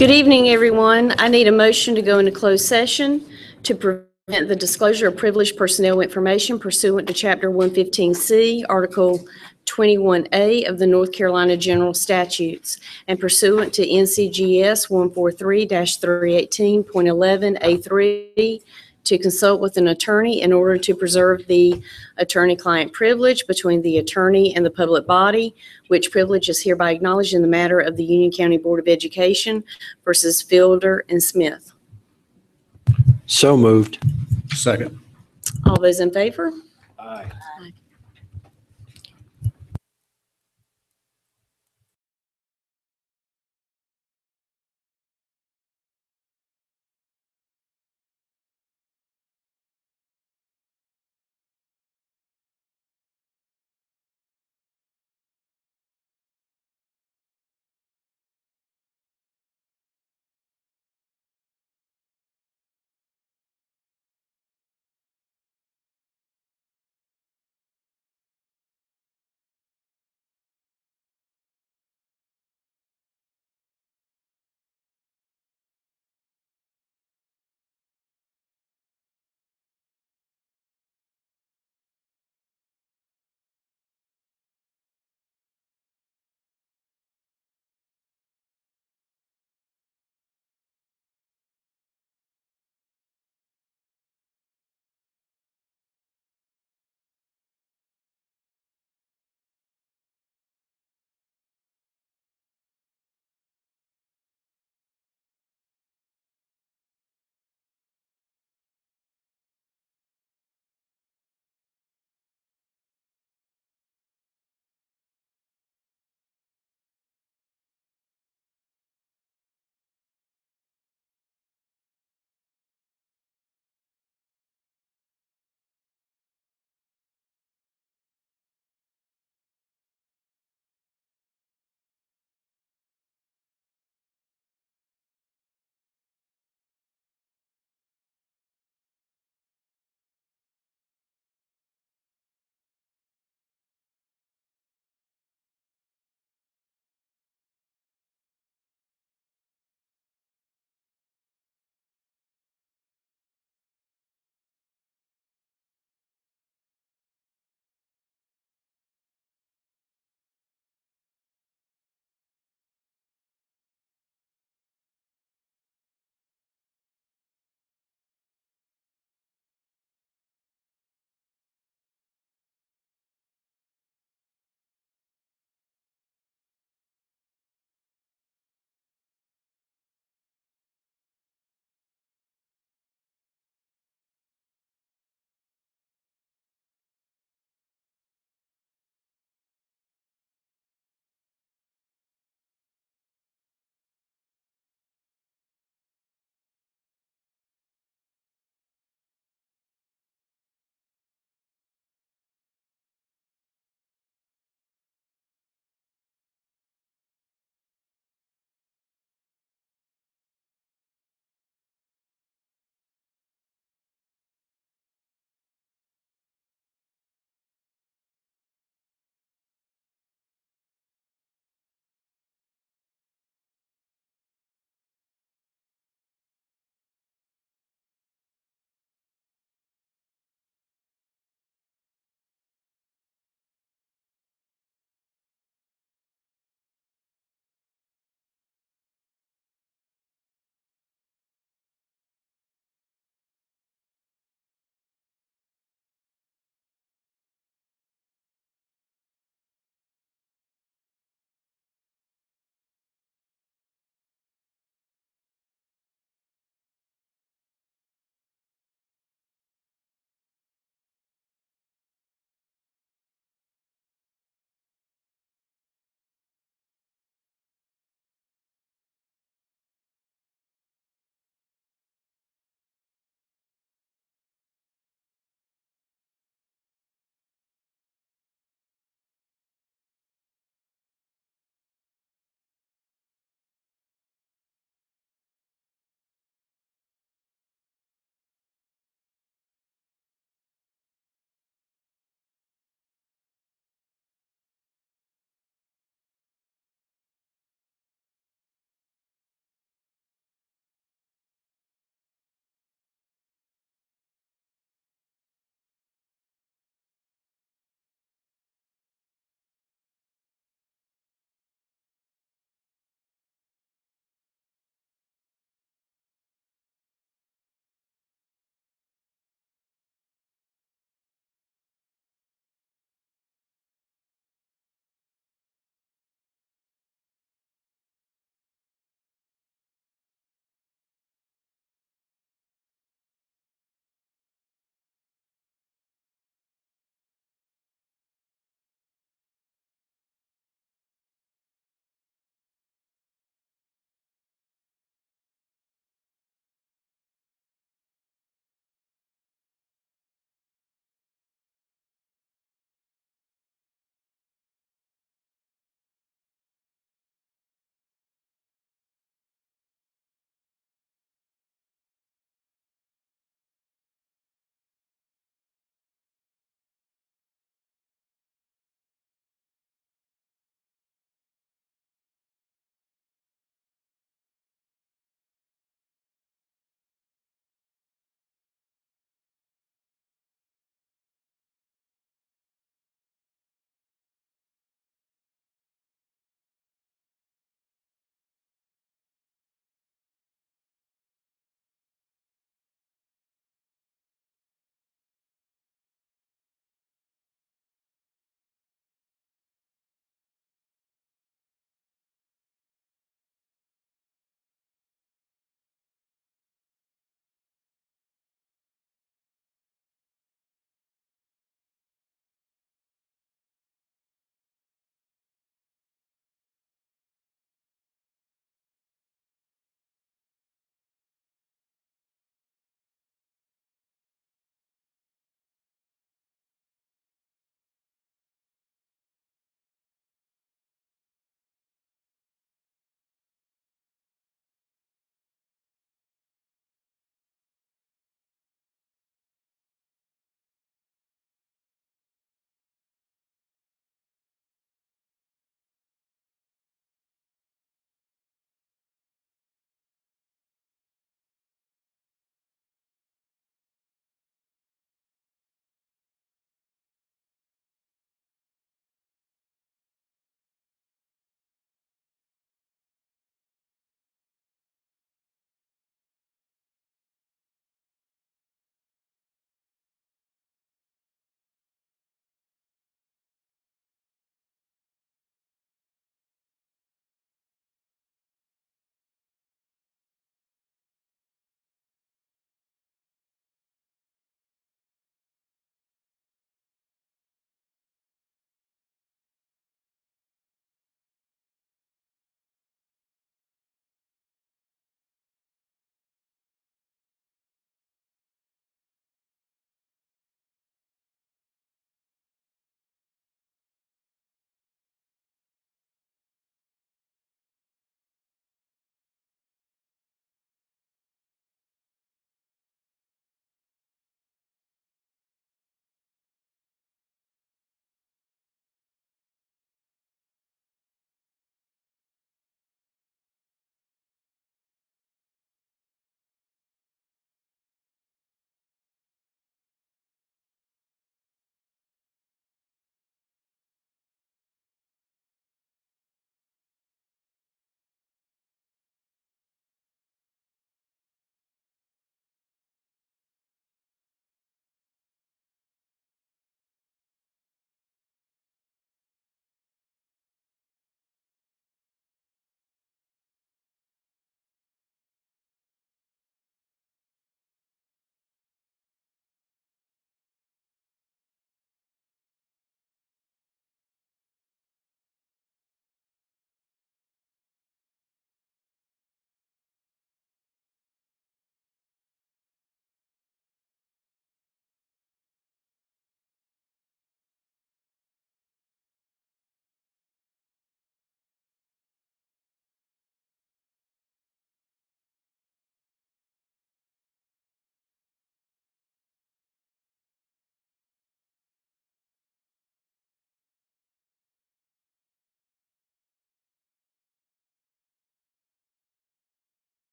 Good evening, everyone. I need a motion to go into closed session to prevent the disclosure of privileged personnel information pursuant to Chapter 115C, Article 21A of the North Carolina General Statutes, and pursuant to NCGS 143-318.11A3 to consult with an attorney in order to preserve the attorney-client privilege between the attorney and the public body, which privilege is hereby acknowledged in the matter of the Union County Board of Education versus Fielder and Smith. So moved. Second. All those in favor? Aye.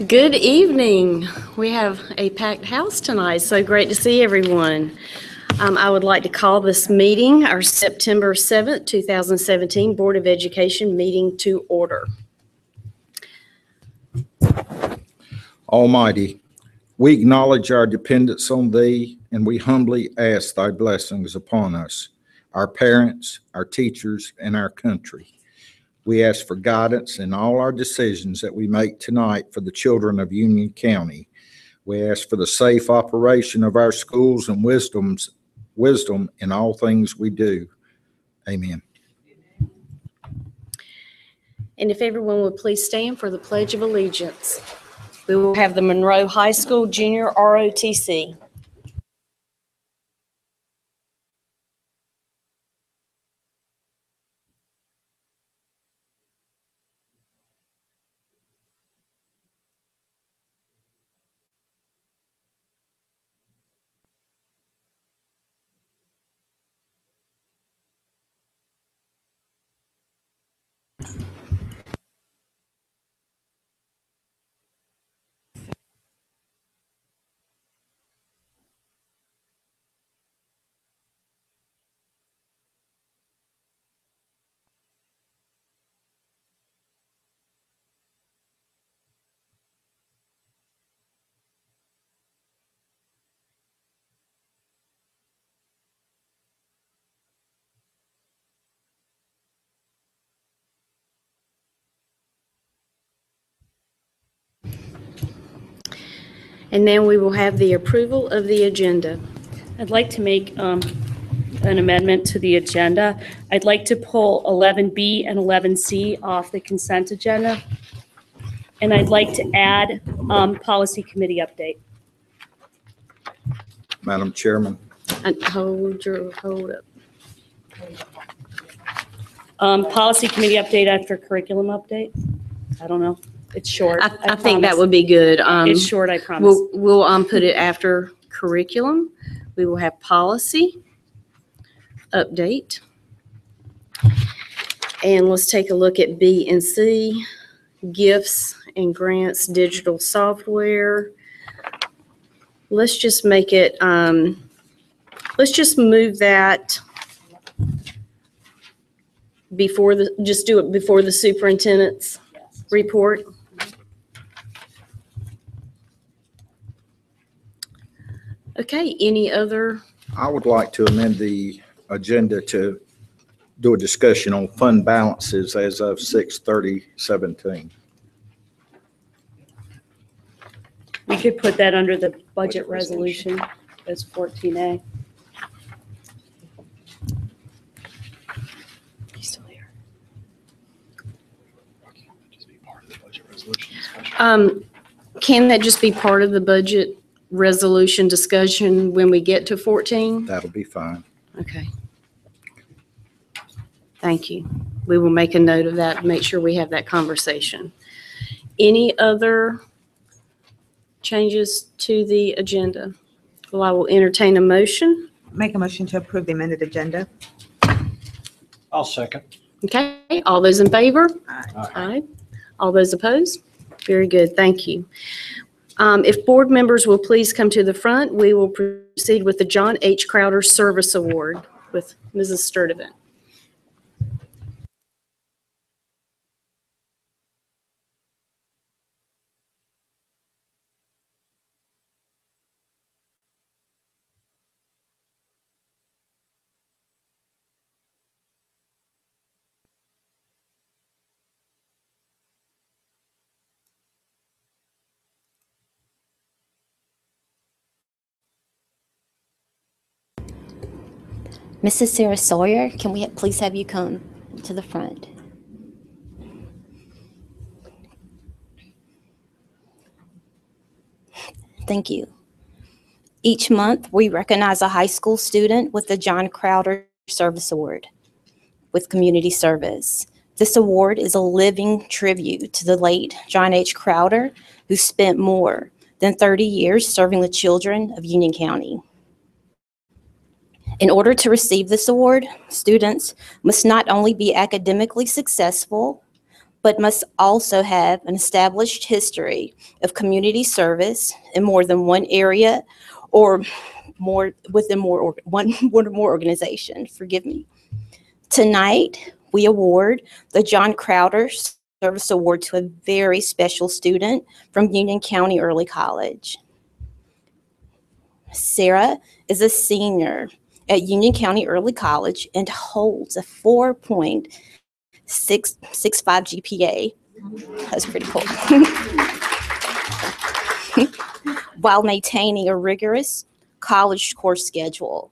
Good evening. We have a packed house tonight, so great to see everyone. I would like to call this meeting, our September 7th, 2017 Board of Education meeting to order. Almighty, we acknowledge our dependence on Thee, and we humbly ask Thy blessings upon us, our parents, our teachers, and our country. We ask for guidance in all our decisions that we make tonight for the children of Union County. We ask for the safe operation of our schools and wisdom in all things we do. Amen. And if everyone would please stand for the Pledge of Allegiance. We will have the Monroe High School Junior ROTC. And now we will have the approval of the agenda. I'd like to make an amendment to the agenda. I'd like to pull 11B and 11C off the consent agenda. And I'd like to add policy committee update. Madam Chairman, And hold up. Policy committee update after curriculum update. I don't know. It's short. I think that would be good. It's short, I promise. We'll put it after curriculum. We will have policy update. And let's take a look at B and C, gifts and grants, digital software. Let's just make it, let's just move that before just do it before the superintendent's report. Okay, any other? I would like to amend the agenda to do a discussion on fund balances as of 6/30/17. We could put that under the budget resolution as 14A. He's still here. Can that just be part of the budget resolution discussion when we get to 14? That'll be fine. Okay. Thank you. We will make a note of that, make sure we have that conversation. Any other changes to the agenda? Well, I will entertain a motion. Make a motion to approve the amended agenda. I'll second. Okay, all those in favor? Aye. Aye. All those opposed? Very good, thank you. If board members will please come to the front, we will proceed with the John H. Crowder Service Award with Mrs. Sturdivant. Mrs. Sarah Sawyer, can we please have you come to the front? Thank you. Each month, we recognize a high school student with the John Crowder Service Award with community service. This award is a living tribute to the late John H. Crowder, who spent more than 30 years serving the children of Union County. In order to receive this award, students must not only be academically successful, but must also have an established history of community service in more than one area or more within one or more organization. Forgive me. Tonight, we award the John Crowder Service Award to a very special student from Union County Early College. Sarah is a senior at Union County Early College and holds a 4.665 GPA. That's pretty cool. While maintaining a rigorous college course schedule,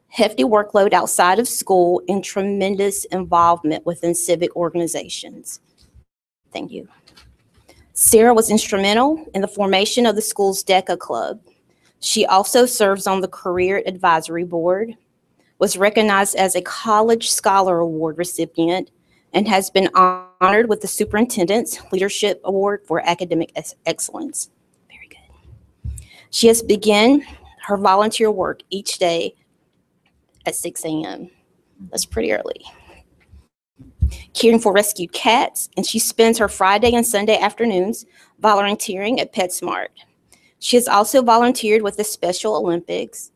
hefty workload outside of school, and tremendous involvement within civic organizations. Thank you. Sarah was instrumental in the formation of the school's DECA Club. She also serves on the Career Advisory Board, was recognized as a College Scholar Award recipient, and has been honored with the Superintendent's Leadership Award for Academic Excellence. Very good. She has begun her volunteer work each day at 6 a.m. That's pretty early. Caring for rescued cats, and she spends her Friday and Sunday afternoons volunteering at PetSmart. She has also volunteered with the Special Olympics.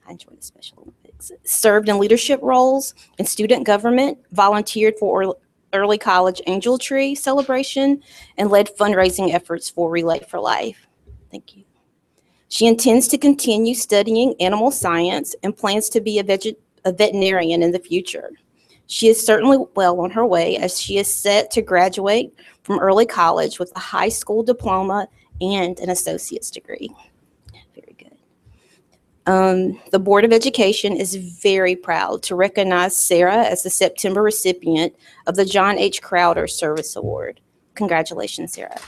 I enjoy the Special Olympics. Served in leadership roles in student government, volunteered for early college Angel Tree celebration, and led fundraising efforts for Relay for Life. Thank you. She intends to continue studying animal science and plans to be a veterinarian in the future. She is certainly well on her way, as she is set to graduate from early college with a high school diploma and an associate's degree. Very good. The Board of Education is very proud to recognize Sarah as the September recipient of the John H. Crowder Service Award. Congratulations, Sarah.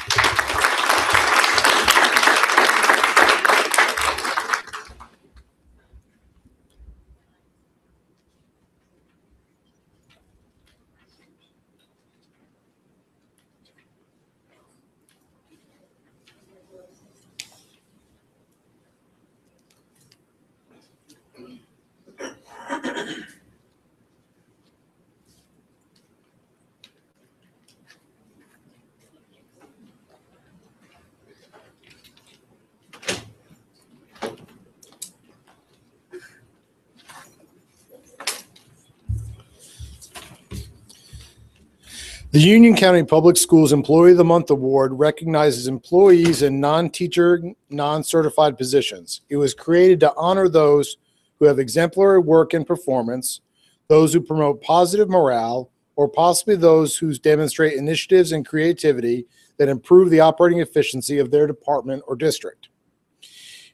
The Union County Public Schools Employee of the Month Award recognizes employees in non-teacher, non-certified positions. It was created to honor those who have exemplary work and performance, those who promote positive morale, or possibly those who demonstrate initiatives and creativity that improve the operating efficiency of their department or district.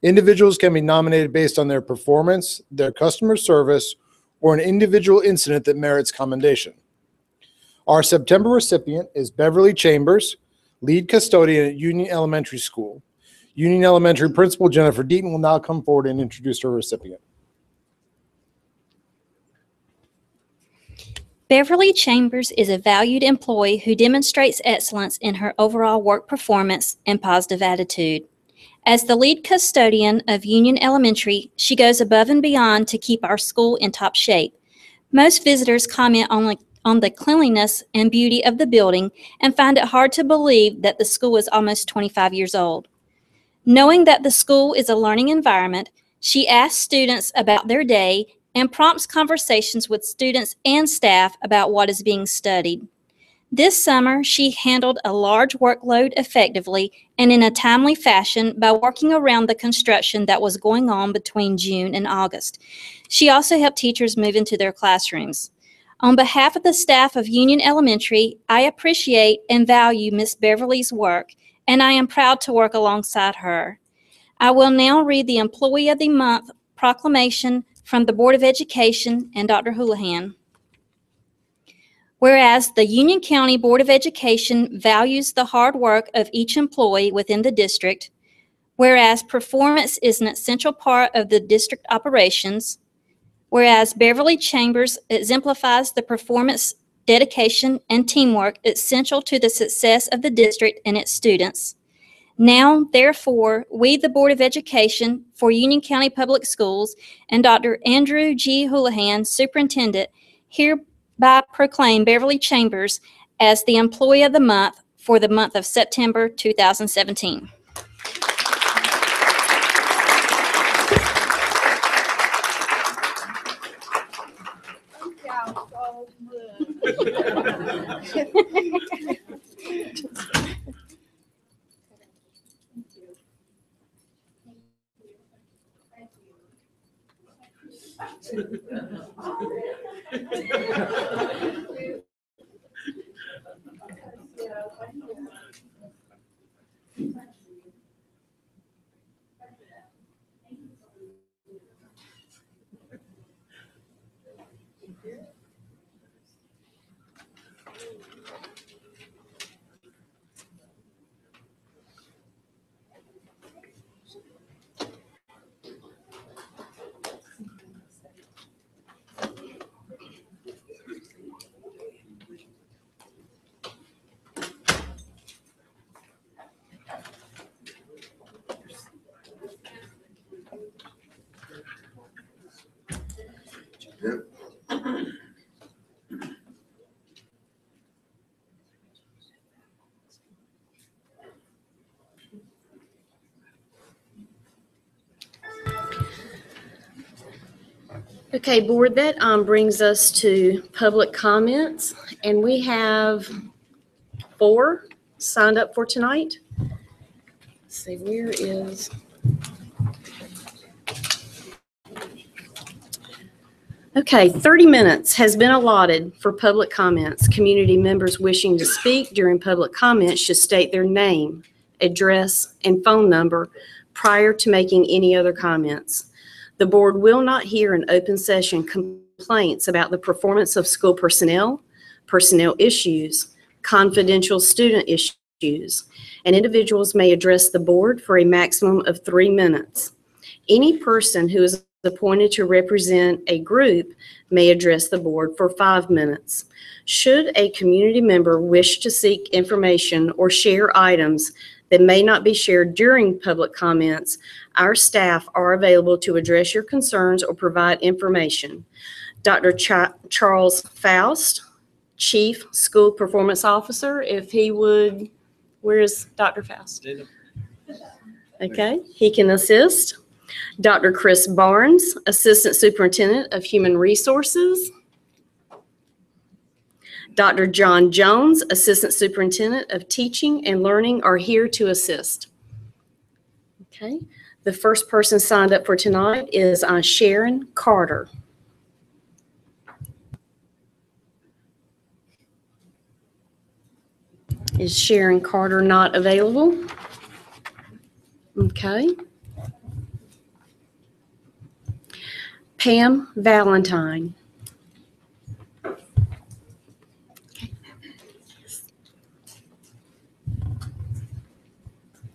Individuals can be nominated based on their performance, their customer service, or an individual incident that merits commendation. Our September recipient is Beverly Chambers, lead custodian at Union Elementary School. Union Elementary Principal Jennifer Deaton will now come forward and introduce her recipient. Beverly Chambers is a valued employee who demonstrates excellence in her overall work performance and positive attitude. As the lead custodian of Union Elementary, she goes above and beyond to keep our school in top shape. Most visitors comment on the cleanliness and beauty of the building and find it hard to believe that the school is almost 25 years old. Knowing that the school is a learning environment, she asks students about their day and prompts conversations with students and staff about what is being studied. This summer, she handled a large workload effectively and in a timely fashion by working around the construction that was going on between June and August. She also helped teachers move into their classrooms. On behalf of the staff of Union Elementary, I appreciate and value Miss Beverly's work, and I am proud to work alongside her. I will now read the Employee of the Month proclamation from the Board of Education and Dr. Houlihan. Whereas the Union County Board of Education values the hard work of each employee within the district, whereas performance is an essential part of the district operations, whereas Beverly Chambers exemplifies the performance, dedication, and teamwork essential to the success of the district and its students. Now, therefore, we, the Board of Education for Union County Public Schools, and Dr. Andrew G. Houlihan, Superintendent, hereby proclaim Beverly Chambers as the Employee of the Month for the month of September 2017. Okay, board, that brings us to public comments, and we have 4 signed up for tonight. Let's see, where is? Okay, 30 minutes has been allotted for public comments. Community members wishing to speak during public comments should state their name, address, and phone number prior to making any other comments. The board will not hear in open session complaints about the performance of school personnel, personnel issues, confidential student issues, and individuals may address the board for a maximum of 3 minutes. Any person who is appointed to represent a group may address the board for 5 minutes. Should a community member wish to seek information or share items that may not be shared during public comments, our staff are available to address your concerns or provide information. Dr. Charles Faust, Chief School Performance Officer, if he would, where is Dr. Faust? Okay, he can assist. Dr. Chris Barnes, Assistant Superintendent of Human Resources. Dr. John Jones, Assistant Superintendent of Teaching and Learning, are here to assist. Okay, the first person signed up for tonight is Sharon Carter. Is Sharon Carter not available? Okay. Pam Valentine.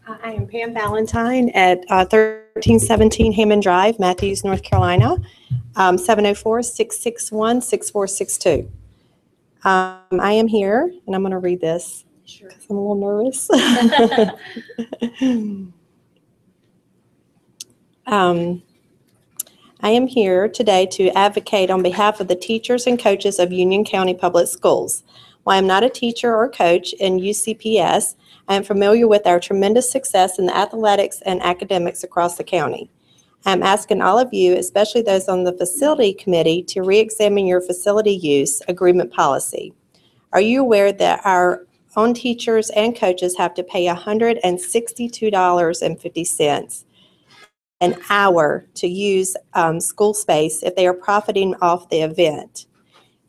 I am Pam Valentine at 1317 Hammond Drive, Matthews, North Carolina, 704-661-6462. I am here, and I'm going to read this because I'm a little nervous. I am here today to advocate on behalf of the teachers and coaches of Union County Public Schools. While I'm not a teacher or coach in UCPS, I am familiar with our tremendous success in the athletics and academics across the county. I'm asking all of you, especially those on the facility committee, to re-examine your facility use agreement policy. Are you aware that our own teachers and coaches have to pay $162.50 an hour to use school space if they are profiting off the event?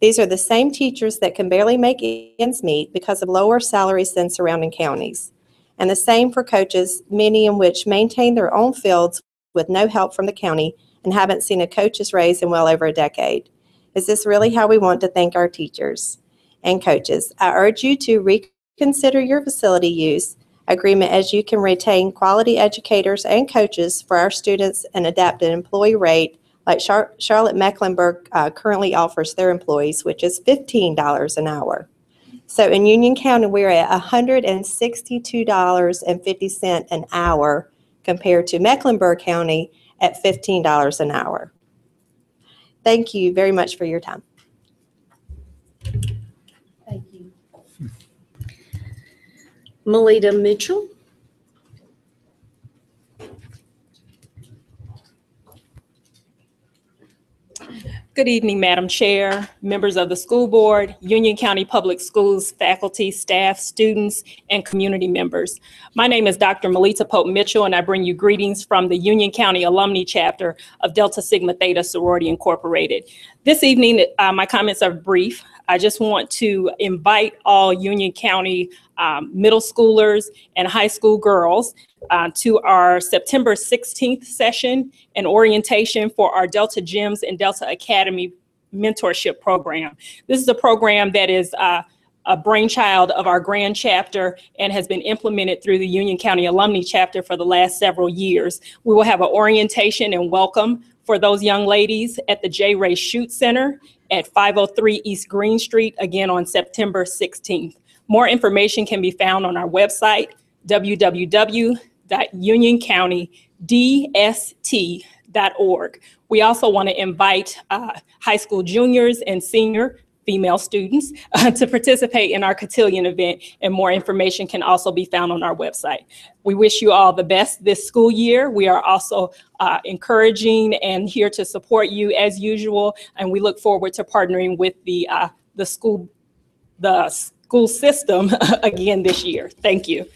These are the same teachers that can barely make ends meet because of lower salaries than surrounding counties. And the same for coaches, many in which maintain their own fields with no help from the county and haven't seen a coach's raise in well over a decade. Is this really how we want to thank our teachers and coaches? I urge you to reconsider your facility use agreement as you can retain quality educators and coaches for our students and adapt an employee rate like Charlotte Mecklenburg currently offers their employees, which is $15 an hour. So in Union County, we're at $162.50 an hour compared to Mecklenburg County at $15 an hour. Thank you very much for your time. Melita Mitchell. Good evening, Madam Chair, members of the school board, Union County Public Schools, faculty, staff, students, and community members. My name is Dr. Melita Pope Mitchell, and I bring you greetings from the Union County Alumni Chapter of Delta Sigma Theta Sorority Incorporated. This evening, my comments are brief. I just want to invite all Union County middle schoolers and high school girls to our September 16th session and orientation for our Delta Gems and Delta Academy mentorship program. This is a program that is a brainchild of our grand chapter and has been implemented through the Union County Alumni Chapter for the last several years. We will have an orientation and welcome for those young ladies at the J. Ray Shute Center at 503 East Green Street, again on September 16th. More information can be found on our website, www.unioncountyDST.org. We also want to invite high school juniors and senior female students to participate in our cotillion event, and more information can also be found on our website. We wish you all the best this school year. We are also encouraging and here to support you as usual, and we look forward to partnering with the school system again this year. Thank you.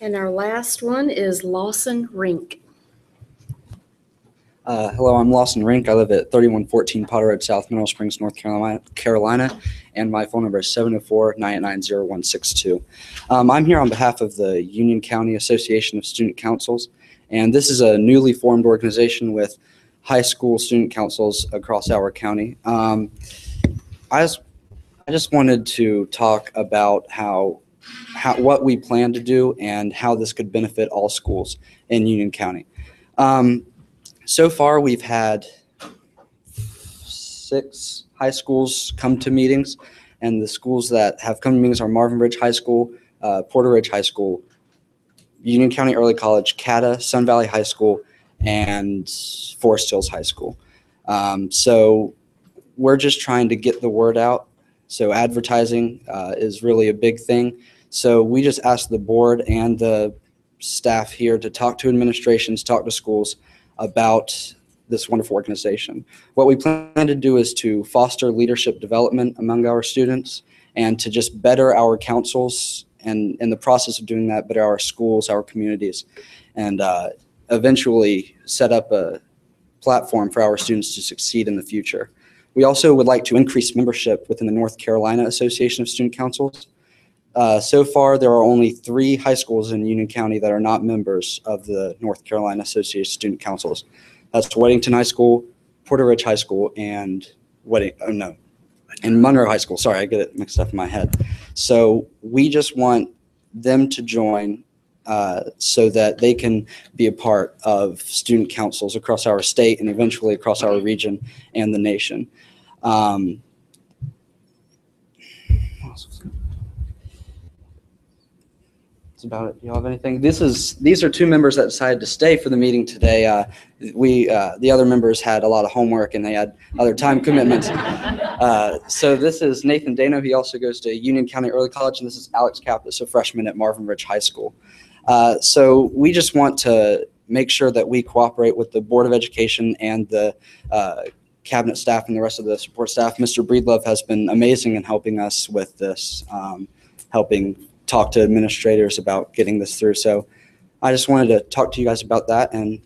And our last one is Lawson Rink. Hello, I'm Lawson Rink. I live at 3114 Potter Road South, Mineral Springs, North Carolina, and my phone number is 704-989-0162. I'm here on behalf of the Union County Association of Student Councils, and this is a newly formed organization with high school student councils across our county. I just wanted to talk about what we plan to do and how this could benefit all schools in Union County. So far, we've had 6 high schools come to meetings, and the schools that have come to meetings are Marvin Ridge High School, Porter Ridge High School, Union County Early College, CATA, Sun Valley High School, and Forest Hills High School. So we're just trying to get the word out. So advertising is really a big thing. So we just asked the board and the staff here to talk to administrations, talk to schools about this wonderful organization. What we plan to do is to foster leadership development among our students and to just better our councils, and in the process of doing that, better our schools, our communities, and eventually set up a platform for our students to succeed in the future. We also would like to increase membership within the North Carolina Association of Student Councils. So far, there are only 3 high schools in Union County that are not members of the North Carolina Association of Student Councils. That's Weddington High School, Porter Ridge High School, and Monroe High School. Sorry, I get it mixed up in my head. So we just want them to join so that they can be a part of student councils across our state and eventually across our region and the nation. That's about it. Do you have anything? These are 2 members that decided to stay for the meeting today. The other members had a lot of homework and they had other time commitments. So this is Nathan Dano. He also goes to Union County Early College, and this is Alex Kappas, a freshman at Marvin Ridge High School. So we just want to make sure that we cooperate with the Board of Education and the cabinet staff and the rest of the support staff. Mr. Breedlove has been amazing in helping us with this, helping talk to administrators about getting this through. So I just wanted to talk to you guys about that. And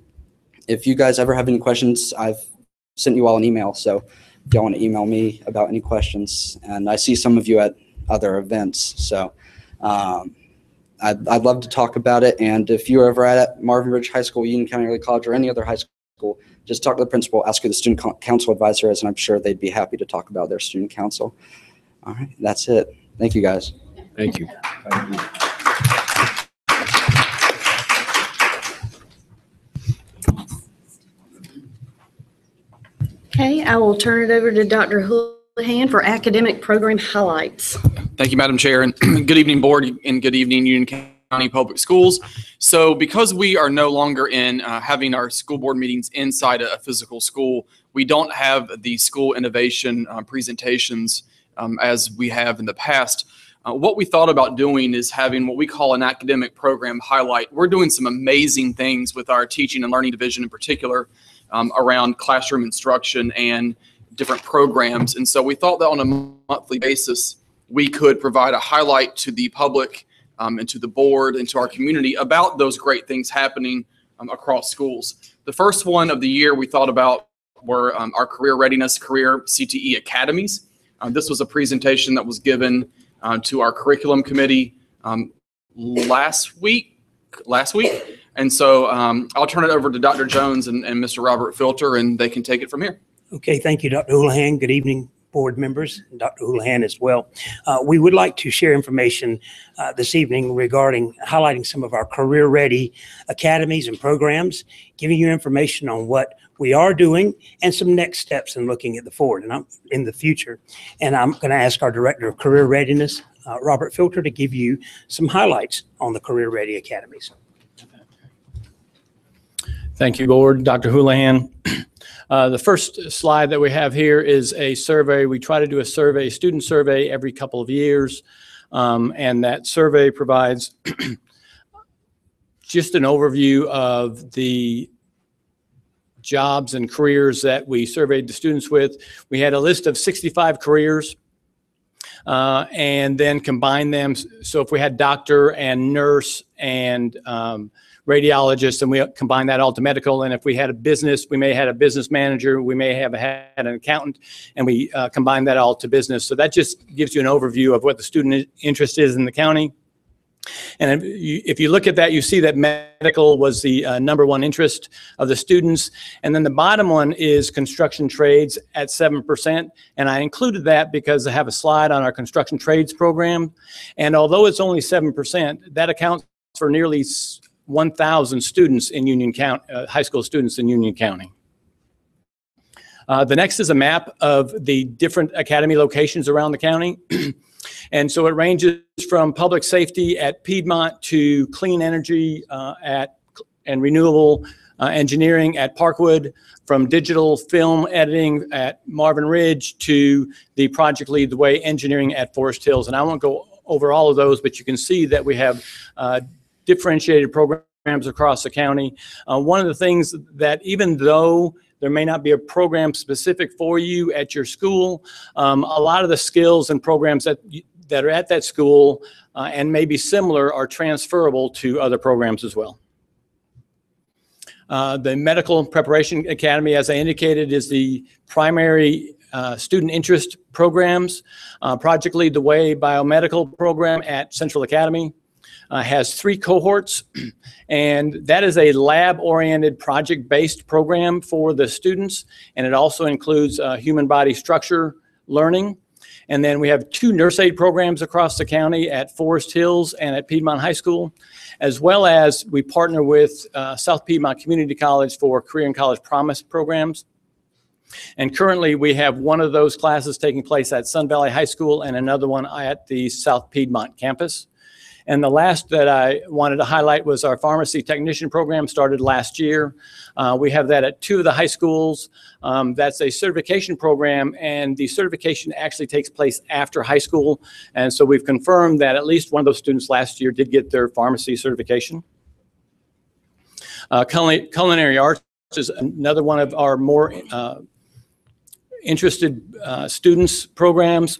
if you guys ever have any questions, I've sent you all an email. So if y'all want to email me about any questions, and I see some of you at other events. So I'd love to talk about it. And if you're ever at Marvin Ridge High School, Union County Early College, or any other high school, just talk to the principal, ask who the student council advisor is, and I'm sure they'd be happy to talk about their student council. All right, that's it. Thank you, guys. Thank you. Okay, I will turn it over to Dr. Houlihan for academic program highlights. Thank you, Madam Chair, and good evening, board, and good evening, Union County Public Schools. So because we are no longer in having our school board meetings inside a physical school, we don't have the school innovation presentations as we have in the past. What we thought about doing is having what we call an academic program highlight. We're doing some amazing things with our teaching and learning division in particular around classroom instruction and different programs. And so we thought that on a monthly basis, we could provide a highlight to the public and to the board and to our community about those great things happening across schools. The first one of the year we thought about were our career readiness, career CTE academies. This was a presentation that was given to our curriculum committee last week. And so I'll turn it over to Dr. Jones and Mr. Robert Filter, and they can take it from here. Okay, thank you, Dr. Houlihan. Good evening, board members, and Dr. Houlihan as well. We would like to share information this evening regarding highlighting some of our career-ready academies and programs, giving you information on what we are doing and some next steps in looking at the forward and in the future. And I'm going to ask our Director of Career Readiness, Robert Filter, to give you some highlights on the career-ready academies. Thank you, Board. Dr. Houlihan. The first slide that we have here is a survey. We try to do a survey, student survey, every couple of years. And that survey provides just an overview of the jobs and careers that we surveyed the students with. We had a list of 65 careers and then combined them. So if we had doctor and nurse and radiologist, and we combine that all to medical. And if we had a business, we may have had a business manager, we may have had an accountant, and we combine that all to business. So that just gives you an overview of what the student interest is in the county. And if you look at that, you see that medical was the #1 interest of the students. And then the bottom one is construction trades at 7%. And I included that because I have a slide on our construction trades program. And although it's only 7%, that accounts for nearly 1,000 students in Union County, high school students in Union County. The next is a map of the different academy locations around the county. And so it ranges from public safety at Piedmont to clean energy and renewable engineering at Parkwood, from digital film editing at Marvin Ridge to the Project Lead the Way engineering at Forest Hills. And I won't go over all of those, but you can see that we have differentiated programs across the county. One of the things that, even though there may not be a program specific for you at your school, a lot of the skills and programs that are at that school and may be similar are transferable to other programs as well. The Medical Preparation Academy, as I indicated, is the primary student interest programs. Project Lead the Way biomedical program at Central Academy has 3 cohorts, and that is a lab-oriented project-based program for the students, and it also includes human body structure learning. And then we have 2 nurse aid programs across the county at Forest Hills and at Piedmont High School, as well as we partner with South Piedmont Community College for Career and College Promise programs. And currently we have one of those classes taking place at Sun Valley High School and another one at the South Piedmont campus. And the last that I wanted to highlight was our pharmacy technician program, started last year. We have that at 2 of the high schools. That's a certification program, and the certification actually takes place after high school. And so we've confirmed that at least one of those students last year did get their pharmacy certification. Culinary arts is another one of our more interested students programs.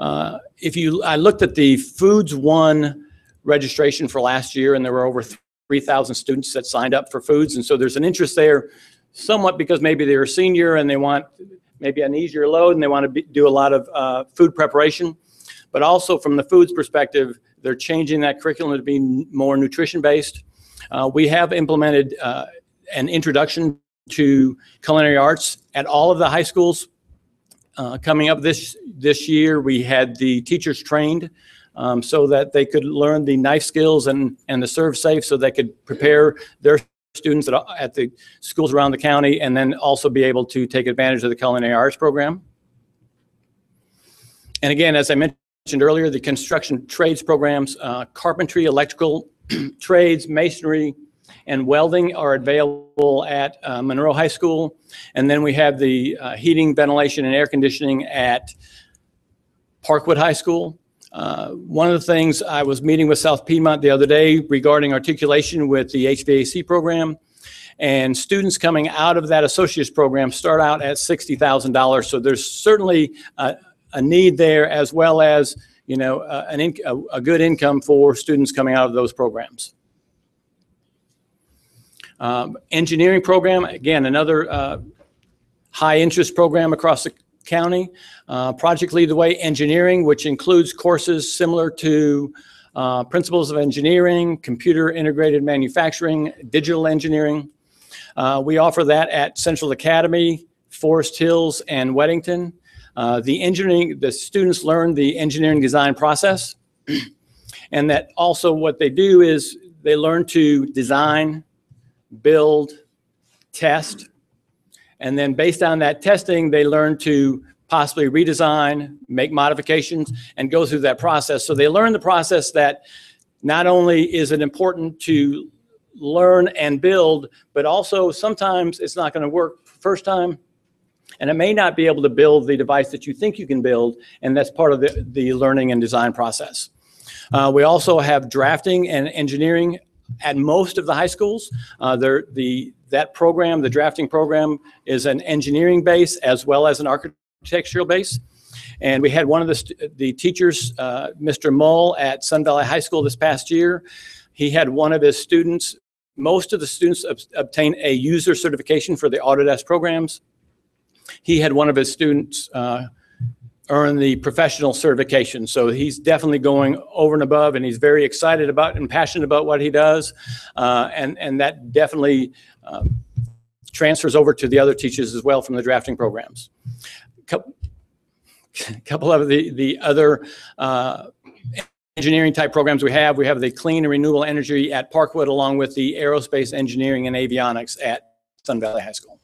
I looked at the Foods One registration for last year, and there were over 3,000 students that signed up for foods. And so there's an interest there, somewhat because maybe they're a senior and they want maybe an easier load and they want to do a lot of food preparation. But also from the foods perspective, they're changing that curriculum to be more nutrition-based. We have implemented an introduction to culinary arts at all of the high schools. Coming up this year, we had the teachers trained so that they could learn the knife skills and the serve safe, so they could prepare their students at the schools around the county, and then also be able to take advantage of the culinary arts program. And again, as I mentioned earlier, the construction trades programs, carpentry, electrical trades, masonry, and welding are available at Monroe High School. And then we have the heating, ventilation, and air conditioning at Parkwood High School. One of the things, I was meeting with South Piedmont the other day regarding articulation with the HVAC program, and students coming out of that associate's program start out at $60,000. So there's certainly a need there, as well as, you know, a good income for students coming out of those programs. Engineering program, again, another high interest program across the county. Project Lead the Way Engineering, which includes courses similar to Principles of Engineering, Computer Integrated Manufacturing, Digital Engineering. We offer that at Central Academy, Forest Hills, and Weddington. The students learn the engineering design process, and that also what they do is they learn to design, build, test, and then based on that testing, they learn to possibly redesign, make modifications, and go through that process. So they learn the process that not only is it important to learn and build, but also sometimes it's not going to work first time, and it may not be able to build the device that you think you can build, and that's part of the learning and design process. We also have drafting and engineering at most of the high schools. That program, the drafting program, is an engineering base as well as an architectural base. And we had one of the teachers, Mr. Mull at Sun Valley High School this past year. He had one of his students, most of the students obtain a user certification for the Autodesk programs. He had one of his students earn the professional certification. So he's definitely going over and above, and he's very excited about and passionate about what he does. And that definitely transfers over to the other teachers as well from the drafting programs. Couple of the other engineering type programs we have the clean and renewable energy at Parkwood, along with the aerospace engineering and avionics at Sun Valley High School.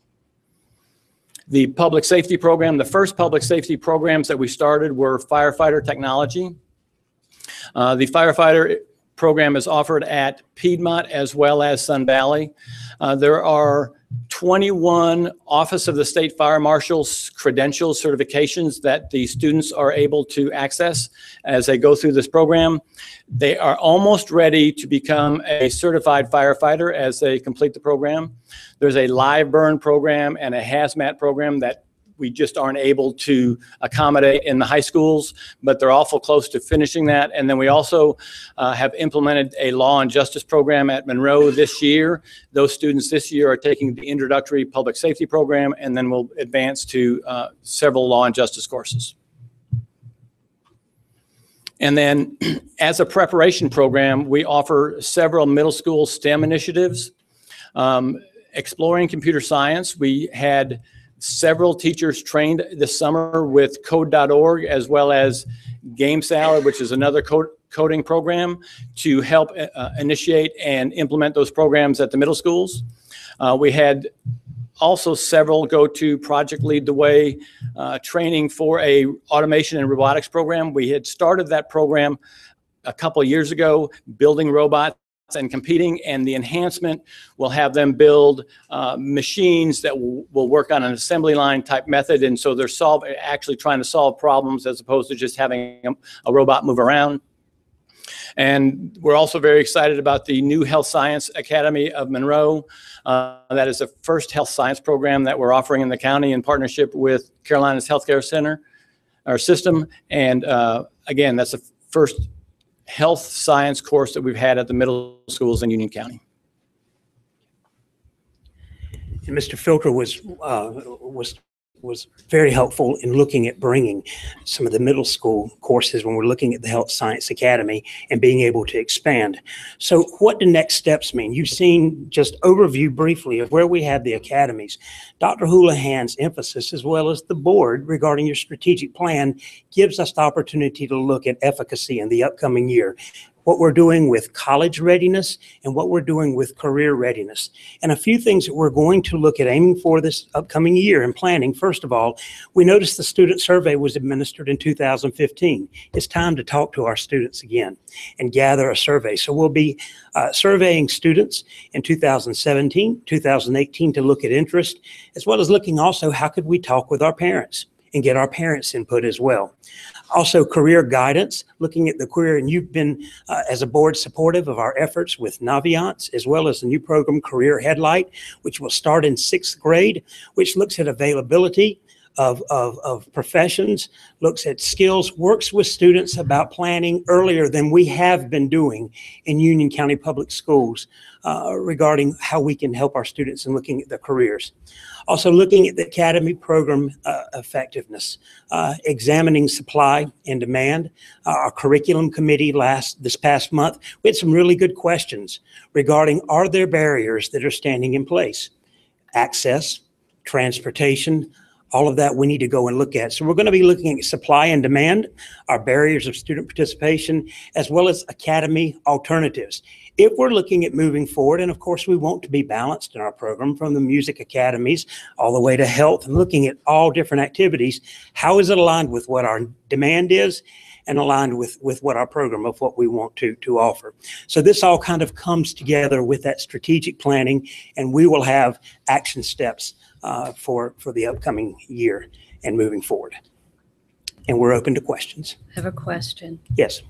The public safety program, the first public safety programs that we started were firefighter technology. The firefighter program is offered at Piedmont as well as Sun Valley. There are 21 Office of the State Fire Marshal's credentials, certifications that the students are able to access as they go through this program. They are almost ready to become a certified firefighter as they complete the program. There's a live burn program and a hazmat program that we just aren't able to accommodate in the high schools, but they're awful close to finishing that. And then we also have implemented a law and justice program at Monroe this year. Those students this year are taking the introductory public safety program, and then we'll advance to several law and justice courses. And then as a preparation program, we offer several middle school STEM initiatives. Exploring computer science, we had several teachers trained this summer with code.org as well as Game Salad, which is another coding program, to help initiate and implement those programs at the middle schools. We had also several go to Project Lead the Way training for a automation and robotics program. We had started that program a couple of years ago, building robots and competing, and the enhancement will have them build machines that will work on an assembly line type method. And so they're actually trying to solve problems as opposed to just having a robot move around. And we're also very excited about the new Health Science Academy of Monroe. That is the first health science program that we're offering in the county in partnership with Carolina's Healthcare Center, our system. And again, that's the first health science course that we've had at the middle schools in Union County. And Mr. Filker was very helpful in looking at bringing some of the middle school courses when we're looking at the Health Science Academy and being able to expand. So what do next steps mean? You've seen just overview briefly of where we have the academies. Dr. Houlihan's emphasis, as well as the board regarding your strategic plan, gives us the opportunity to look at efficacy in the upcoming year. what we're doing with college readiness, and what we're doing with career readiness. And a few things that we're going to look at aiming for this upcoming year in planning. First of all, we noticed the student survey was administered in 2015. It's time to talk to our students again and gather a survey. So we'll be surveying students in 2017, 2018 to look at interest, as well as looking also how could we talk with our parents and get our parents' input as well. Also, career guidance, looking at the career, and you've been, as a board, supportive of our efforts with Naviance, as well as the new program Career Headlight, which will start in 6th grade, which looks at availability of professions, looks at skills, works with students about planning earlier than we have been doing in Union County Public Schools regarding how we can help our students in looking at their careers. Also looking at the academy program effectiveness, examining supply and demand. Our curriculum committee this past month, we had some really good questions regarding, are there barriers that are standing in place? Access, transportation, all of that we need to go and look at. So we're going to be looking at supply and demand, our barriers of student participation, as well as academy alternatives. If we're looking at moving forward, and of course we want to be balanced in our program from the music academies all the way to health and looking at all different activities, how is it aligned with what our demand is and aligned with what our program of what we want to offer. So this all kind of comes together with that strategic planning, and we will have action steps for the upcoming year and moving forward. And we're open to questions. I have a question. Yes.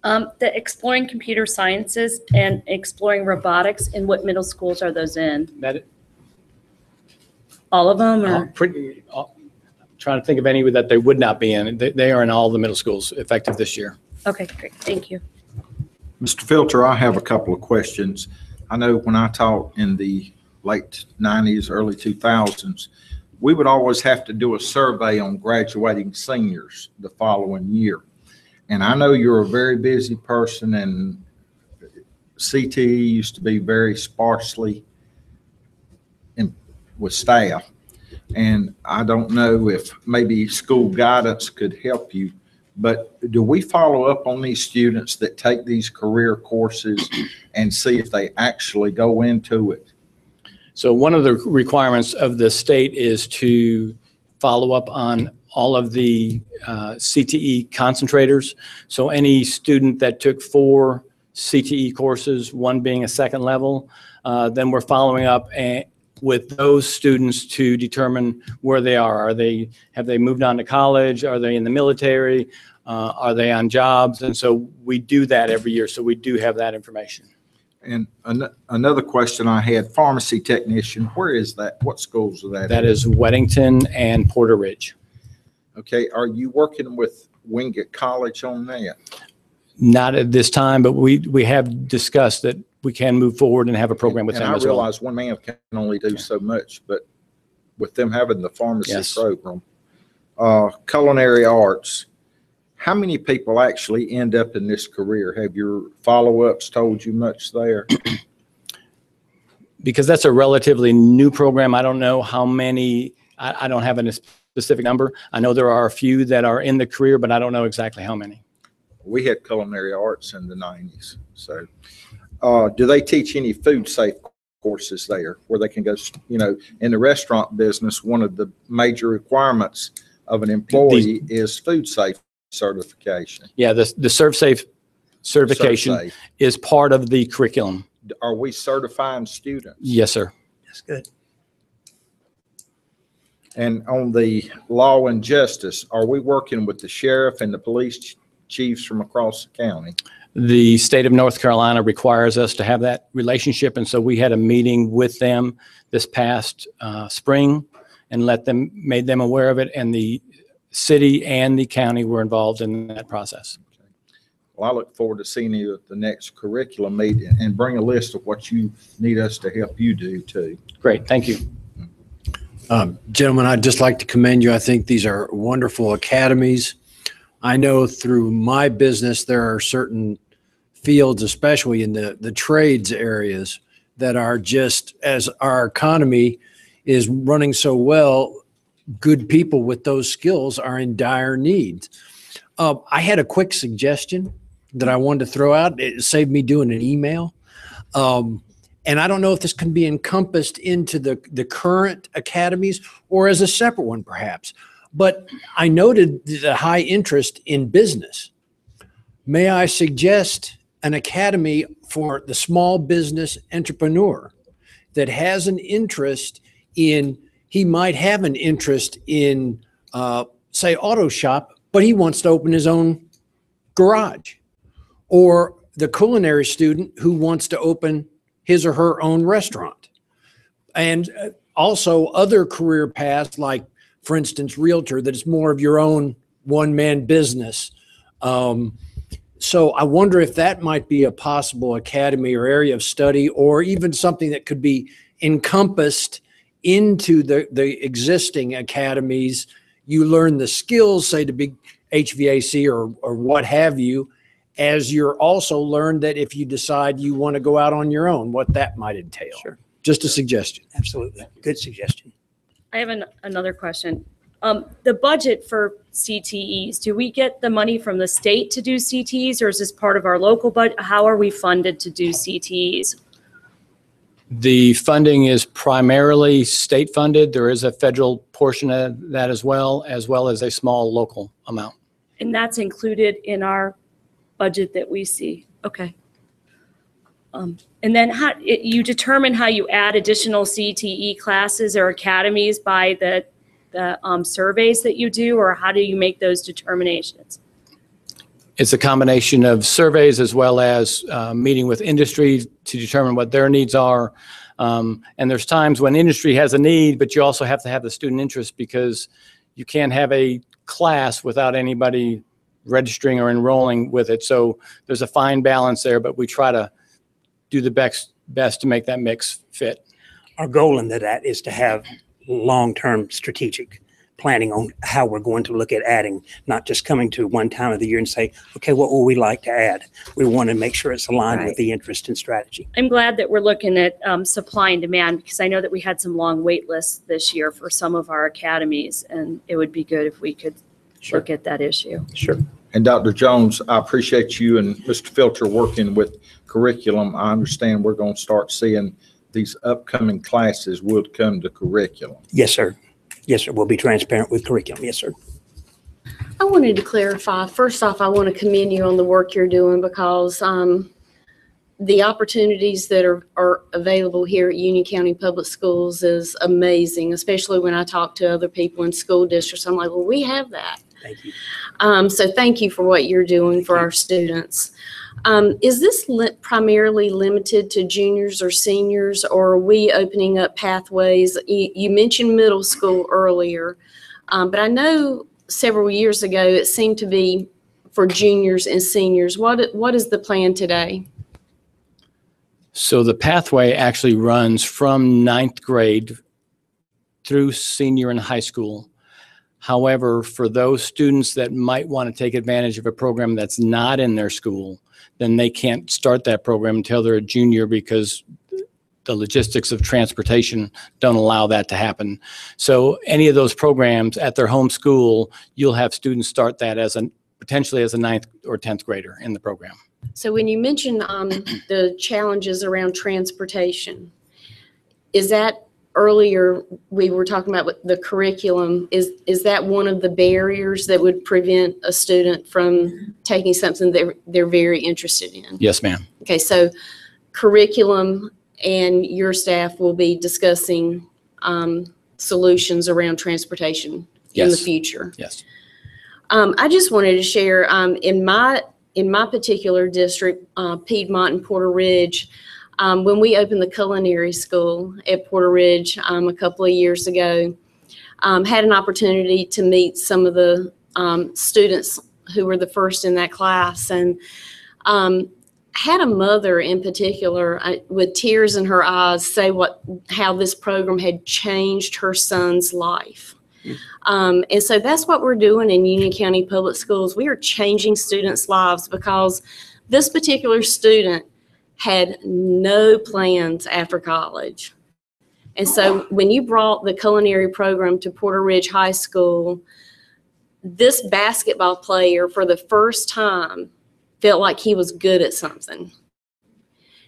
The exploring computer sciences and exploring robotics, in what middle schools are those in? All of them, or? Trying to think of any that they would not be in. They are in all the middle schools effective this year. Okay, great. Thank you. Mr. Filter, I have a couple of questions. I know when I taught in the late 90s, early 2000s, we would always have to do a survey on graduating seniors the following year. And I know you're a very busy person, and CTE used to be very sparsely with staff. And I don't know if maybe school guidance could help you, but do we follow up on these students that take these career courses and see if they actually go into it? So one of the requirements of the state is to follow up on all of the CTE concentrators. So any student that took 4 CTE courses, 1 being a second level, then we're following up with those students to determine where they are. Have they moved on to college? Are they in the military? Are they on jobs? And so we do that every year. So we do have that information. And another question I had, pharmacy technician, where is that? What schools are that? That is Weddington and Porter Ridge. Okay, are you working with Wingate College on that? Not at this time, but we have discussed that we can move forward and have a program with them as well. I realize one man can only do so much, but with them having the pharmacy program, culinary arts, how many people actually end up in this career? Have your follow-ups told you much there? Because that's a relatively new program, I don't know how many. I don't have a specific number. I know there are a few that are in the career, but I don't know exactly how many. We had culinary arts in the 90s. So do they teach any food safe courses there where they can go, in the restaurant business, one of the major requirements of an employee is food safe certification. Yeah, the ServSafe certification is part of the curriculum. Are we certifying students? Yes, sir. That's good. And on the law and justice, are we working with the sheriff and the police chiefs from across the county? The state of North Carolina requires us to have that relationship, and so we had a meeting with them this past spring and made them aware of it, and the city and the county were involved in that process. Okay. Well, I look forward to seeing you at the next curriculum meeting and bring a list of what you need us to help you do too. Great, thank you. Gentlemen, I'd just like to commend you. I think these are wonderful academies. I know through my business, there are certain fields, especially in the trades areas, that are just, as our economy is running so well, good people with those skills are in dire need. I had a quick suggestion. that I wanted to throw out. It saved me doing an email. And I don't know if this can be encompassed into the current academies or as a separate one, perhaps. But I noted the high interest in business. May I suggest an academy for the small business entrepreneur that has an interest in, he might have an interest in, say, auto shop, but he wants to open his own garage, or the culinary student who wants to open his or her own restaurant. And also other career paths, like, for instance, realtor, that is more of your own one-man business. So I wonder if that might be a possible academy or area of study, or even something that could be encompassed into the existing academies. You learn the skills, say, to be HVAC or what have you, as you're also learned that if you decide you want to go out on your own, what that might entail. Sure. Just a suggestion. Absolutely. Good suggestion. I have another question. The budget for CTEs, do we get the money from the state to do CTEs, or is this part of our local budget? How are we funded to do CTEs? The funding is primarily state funded. There is a federal portion of that as well as a small local amount. And that's included in our budget that we see. Okay. And then you determine how you add additional CTE classes or academies by the surveys that you do, or how do you make those determinations? It's a combination of surveys as well as meeting with industry to determine what their needs are. And there's times when industry has a need, but you also have to have the student interest, because you can't have a class without anybody registering or enrolling with it. So there's a fine balance there, but we try to do the best to make that mix fit. Our goal in that is to have long-term strategic planning on how we're going to look at adding, not just coming to one time of the year and say, okay, what would we like to add? We want to make sure it's aligned with the interest and strategy. I'm glad that we're looking at supply and demand, because I know that we had some long wait lists this year for some of our academies, and it would be good if we could look at that issue. Sure. And Dr. Jones, I appreciate you and Mr. Filter working with curriculum. I understand we're going to start seeing these upcoming classes will come to curriculum. Yes, sir. Yes, sir. We'll be transparent with curriculum. Yes, sir. I wanted to clarify. First off, I want to commend you on the work you're doing, because the opportunities that are available here at Union County Public Schools is amazing, especially when I talk to other people in school districts. I'm like, well, we have that. Thank you. So thank you for what you're doing for our students. Is this primarily limited to juniors or seniors, or are we opening up pathways? You mentioned middle school earlier, but I know several years ago it seemed to be for juniors and seniors. What is the plan today? So the pathway actually runs from 9th grade through senior and high school. However, for those students that might want to take advantage of a program that's not in their school, then they can't start that program until they're a junior, because the logistics of transportation don't allow that to happen. So any of those programs at their home school, you'll have students start that as potentially as a 9th or 10th grader in the program. So when you mentioned the challenges around transportation, is that earlier we were talking about the curriculum, is that one of the barriers that would prevent a student from taking something that they're very interested in? Yes, ma'am. Okay, so curriculum and your staff will be discussing solutions around transportation in the future. Yes. I just wanted to share in my particular district, Piedmont and Porter Ridge, when we opened the culinary school at Porter Ridge a couple of years ago, had an opportunity to meet some of the students who were the first in that class, and had a mother in particular with tears in her eyes say how this program had changed her son's life. And so that's what we're doing in Union County Public Schools. We are changing students' lives, because this particular student had no plans after college. And so when you brought the culinary program to Porter Ridge High School, this basketball player for the first time felt like he was good at something.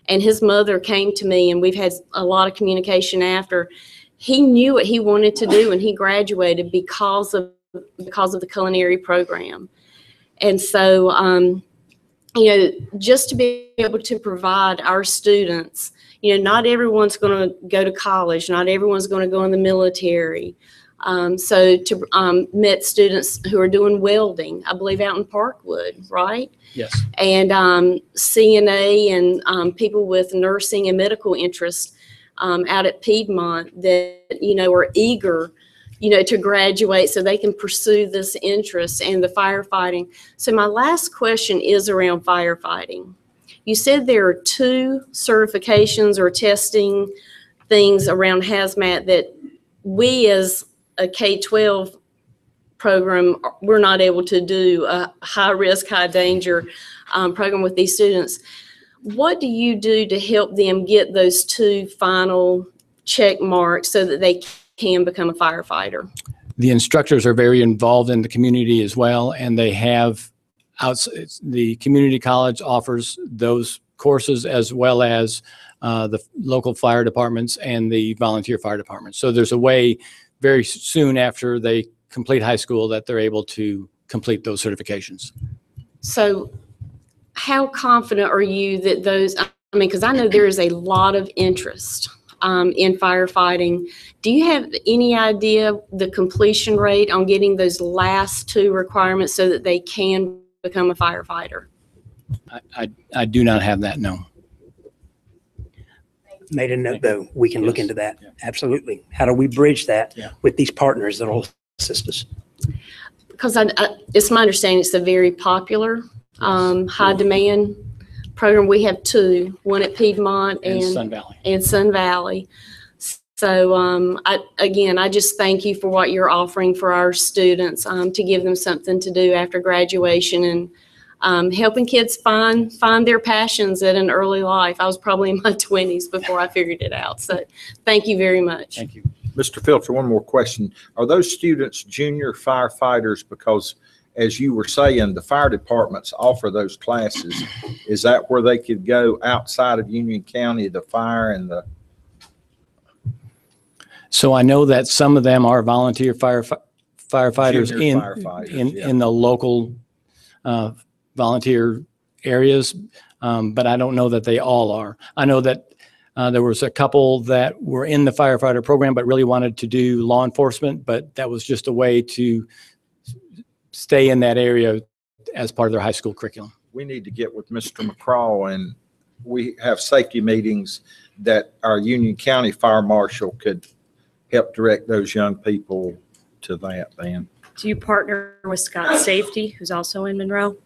And his mother came to me, and we've had a lot of communication after. He knew what he wanted to do, and he graduated because of the culinary program. And so, just to be able to provide our students, not everyone's going to go to college, not everyone's going to go in the military. So to met students who are doing welding, I believe out in Parkwood, right? Yes. And CNA and people with nursing and medical interests out at Piedmont that, are eager, to graduate so they can pursue this interest and the firefighting. So my last question is around firefighting. You said there are 2 certifications or testing things around hazmat that we as a K-12 program, we're not able to do a high risk, high danger program with these students. What do you do to help them get those 2 final check marks so that they can become a firefighter? The instructors are very involved in the community as well, and they have the community college offers those courses as well as the local fire departments and the volunteer fire departments. So there's a way very soon after they complete high school that they're able to complete those certifications. So how confident are you that those, because I know there is a lot of interest in firefighting. Do you have any idea the completion rate on getting those last 2 requirements so that they can become a firefighter? I do not have that, no. Made a note, though. We can look into that. Absolutely. How do we bridge that with these partners that will assist us? Because it's my understanding it's a very popular, high demand program. We have 2, one at Piedmont and Sun Valley. So I just thank you for what you're offering for our students to give them something to do after graduation and helping kids find their passions at an early life. I was probably in my 20s before I figured it out. So thank you very much. Thank you. Mr. Filter, one more question. Are those students junior firefighters? Because as you were saying, the fire departments offer those classes. Is that where they could go outside of Union County, the fire and the? So I know that some of them are volunteer firefighters in the local volunteer areas, but I don't know that they all are. I know that there was a couple that were in the firefighter program but really wanted to do law enforcement, but that was just a way to stay in that area as part of their high school curriculum. We need to get with Mr. McCraw, and we have safety meetings that our Union County Fire Marshal could help direct those young people to that then. Do you partner with Scott Safety, who's also in Monroe?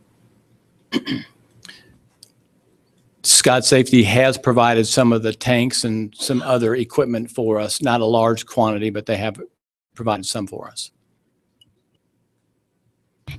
Scott Safety has provided some of the tanks and some other equipment for us, not a large quantity, but they have provided some for us.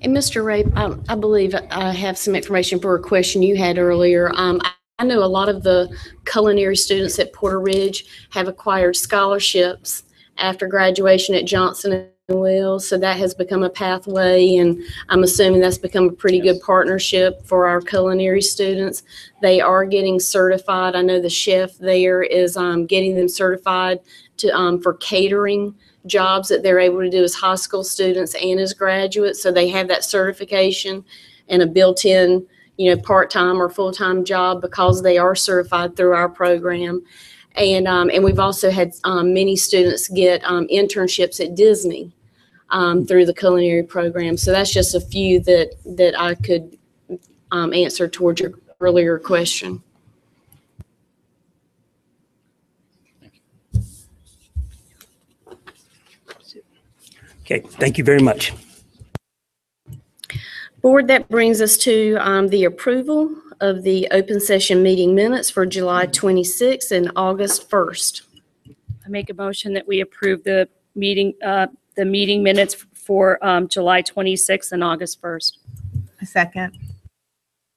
And Mr. Ray, I believe I have some information for a question you had earlier. I know a lot of the culinary students at Porter Ridge have acquired scholarships after graduation at Johnson and Wales, so that has become a pathway, and I'm assuming that's become a pretty good partnership for our culinary students. They are getting certified. I know the chef there is getting them certified to for catering jobs that they're able to do as high school students and as graduates, so they have that certification and a built-in, part-time or full-time job because they are certified through our program. And we've also had many students get internships at Disney through the culinary program. So that's just a few that I could answer towards your earlier question. Okay, thank you very much. Board, that brings us to the approval of the open session meeting minutes for July 26th and August 1st. I make a motion that we approve the meeting minutes for July 26th and August 1st. A second.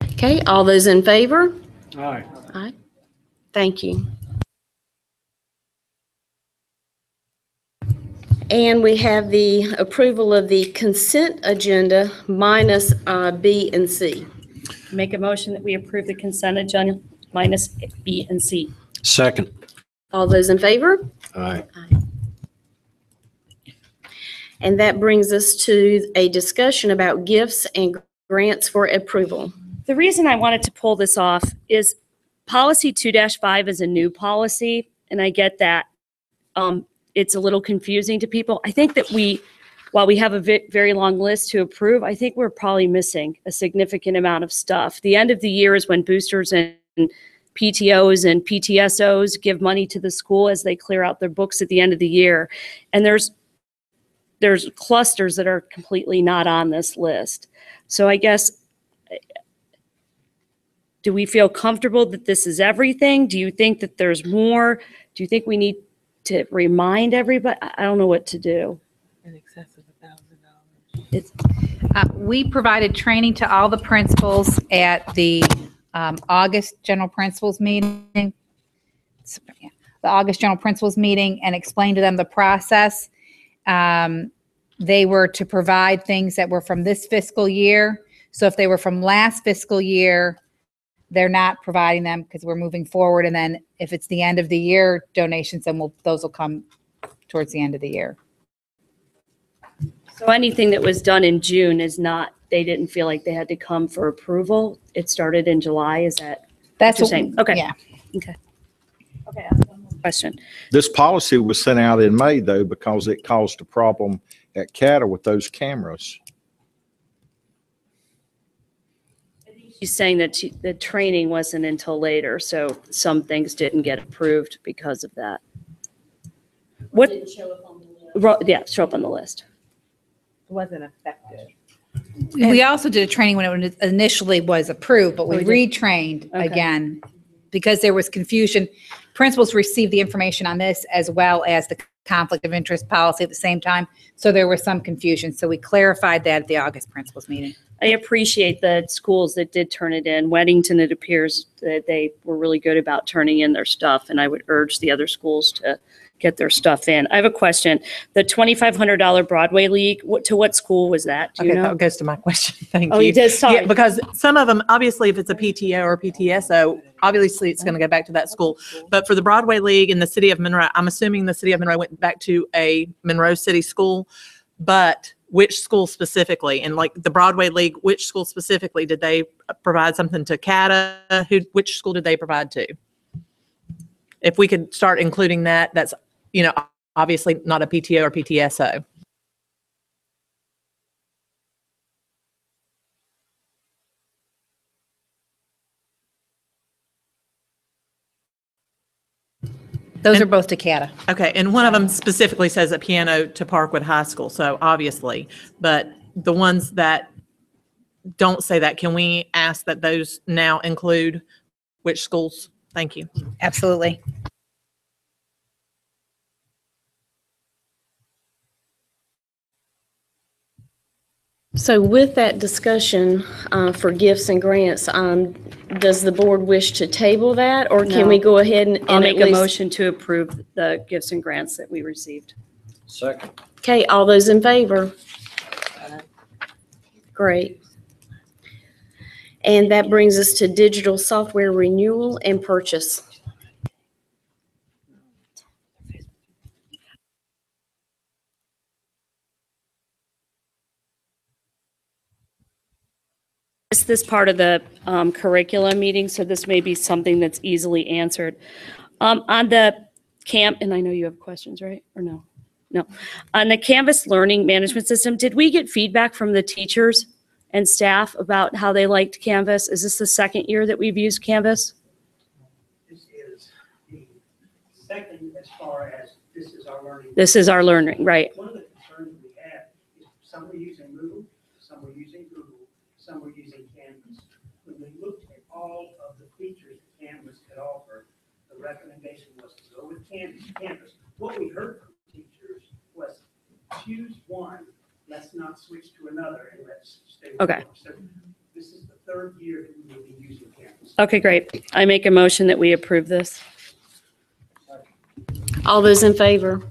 Okay, all those in favor? Aye. Aye. Thank you. And we have the approval of the consent agenda minus B and C. Make a motion that we approve the consent agenda minus B and C. Second. All those in favor? Aye. And that brings us to a discussion about gifts and grants for approval. The reason I wanted to pull this off is policy 2-5 is a new policy, and I get that. It's a little confusing to people. I think that while we have a very long list to approve, I think we're probably missing a significant amount of stuff. The end of the year is when boosters and PTOs and PTSOs give money to the school as they clear out their books at the end of the year. And there's clusters that are completely not on this list. So I guess, do we feel comfortable that this is everything? Do you think that there's more? Do you think we need to remind everybody? I don't know what to do. In excess of $1,000. We provided training to all the principals at the August general principals meeting. The August general principals meeting, and explained to them the process. They were to provide things that were from this fiscal year. So if they were from last fiscal year, they're not providing them because we're moving forward. And then if it's the end of the year donations, then those will come towards the end of the year. So anything that was done in June is not, they didn't feel like they had to come for approval. It started in July. Is that That's what you're saying? Okay. Yeah. Okay. Okay. I have one more question. This policy was sent out in May, though, because it caused a problem at CATA with those cameras. She's saying that the training wasn't until later, so some things didn't get approved because of that. What? Didn't show up on the list. Yeah, show up on the list. It wasn't effective. We also did a training when it initially was approved, but we retrained again because there was confusion. Principals received the information on this as well as the conflict of interest policy at the same time. So there was some confusion. So we clarified that at the August principals meeting. I appreciate the schools that did turn it in. Weddington, it appears that they were really good about turning in their stuff, and I would urge the other schools to get their stuff in. I have a question. The $2,500 Broadway League, to what school was that? Do you know? That goes to my question. Thank Oh, you. you did? Sorry. Yeah, because some of them, obviously, if it's a PTO or PTSO, obviously it's going to go back to that school. But for the Broadway League in the city of Monroe, I'm assuming the city of Monroe went back to a Monroe City school, but which school specifically? And like the Broadway League, which school specifically did they provide something to CATA? Which school did they provide to? If we could start including that, that's, you know, obviously not a PTO or PTSO. Those are both to CATA. Okay, and one of them specifically says a piano to Parkwood High School, so obviously, but the ones that don't say that, can we ask that those now include which schools? Thank you. Absolutely. So with that discussion for gifts and grants, does the board wish to table that, or can No. we go ahead and I'll at make a least- motion to approve the gifts and grants that we received. Second. Okay, all those in favor? Great. And that brings us to digital software renewal and purchase. It's this part of the curriculum meeting, so this may be something that's easily answered. On the camp, and I know you have questions, right? Or no? No. On the Canvas learning management system, did we get feedback from the teachers and staff about how they liked Canvas? Is this the second year that we've used Canvas? This is the second as far as this is our learning. This is our learning, right? One of the concerns we have is some were using Moodle, some were using Google, some were using Canvas. When we looked at all of the features that Canvas could offer, the recommendation was to go with Canvas. What we heard from teachers was choose one, let's not switch to another, and let's stay with Okay. one. So this is the third year that we will be using Canvas. Okay, great. I make a motion that we approve this. All those in favor?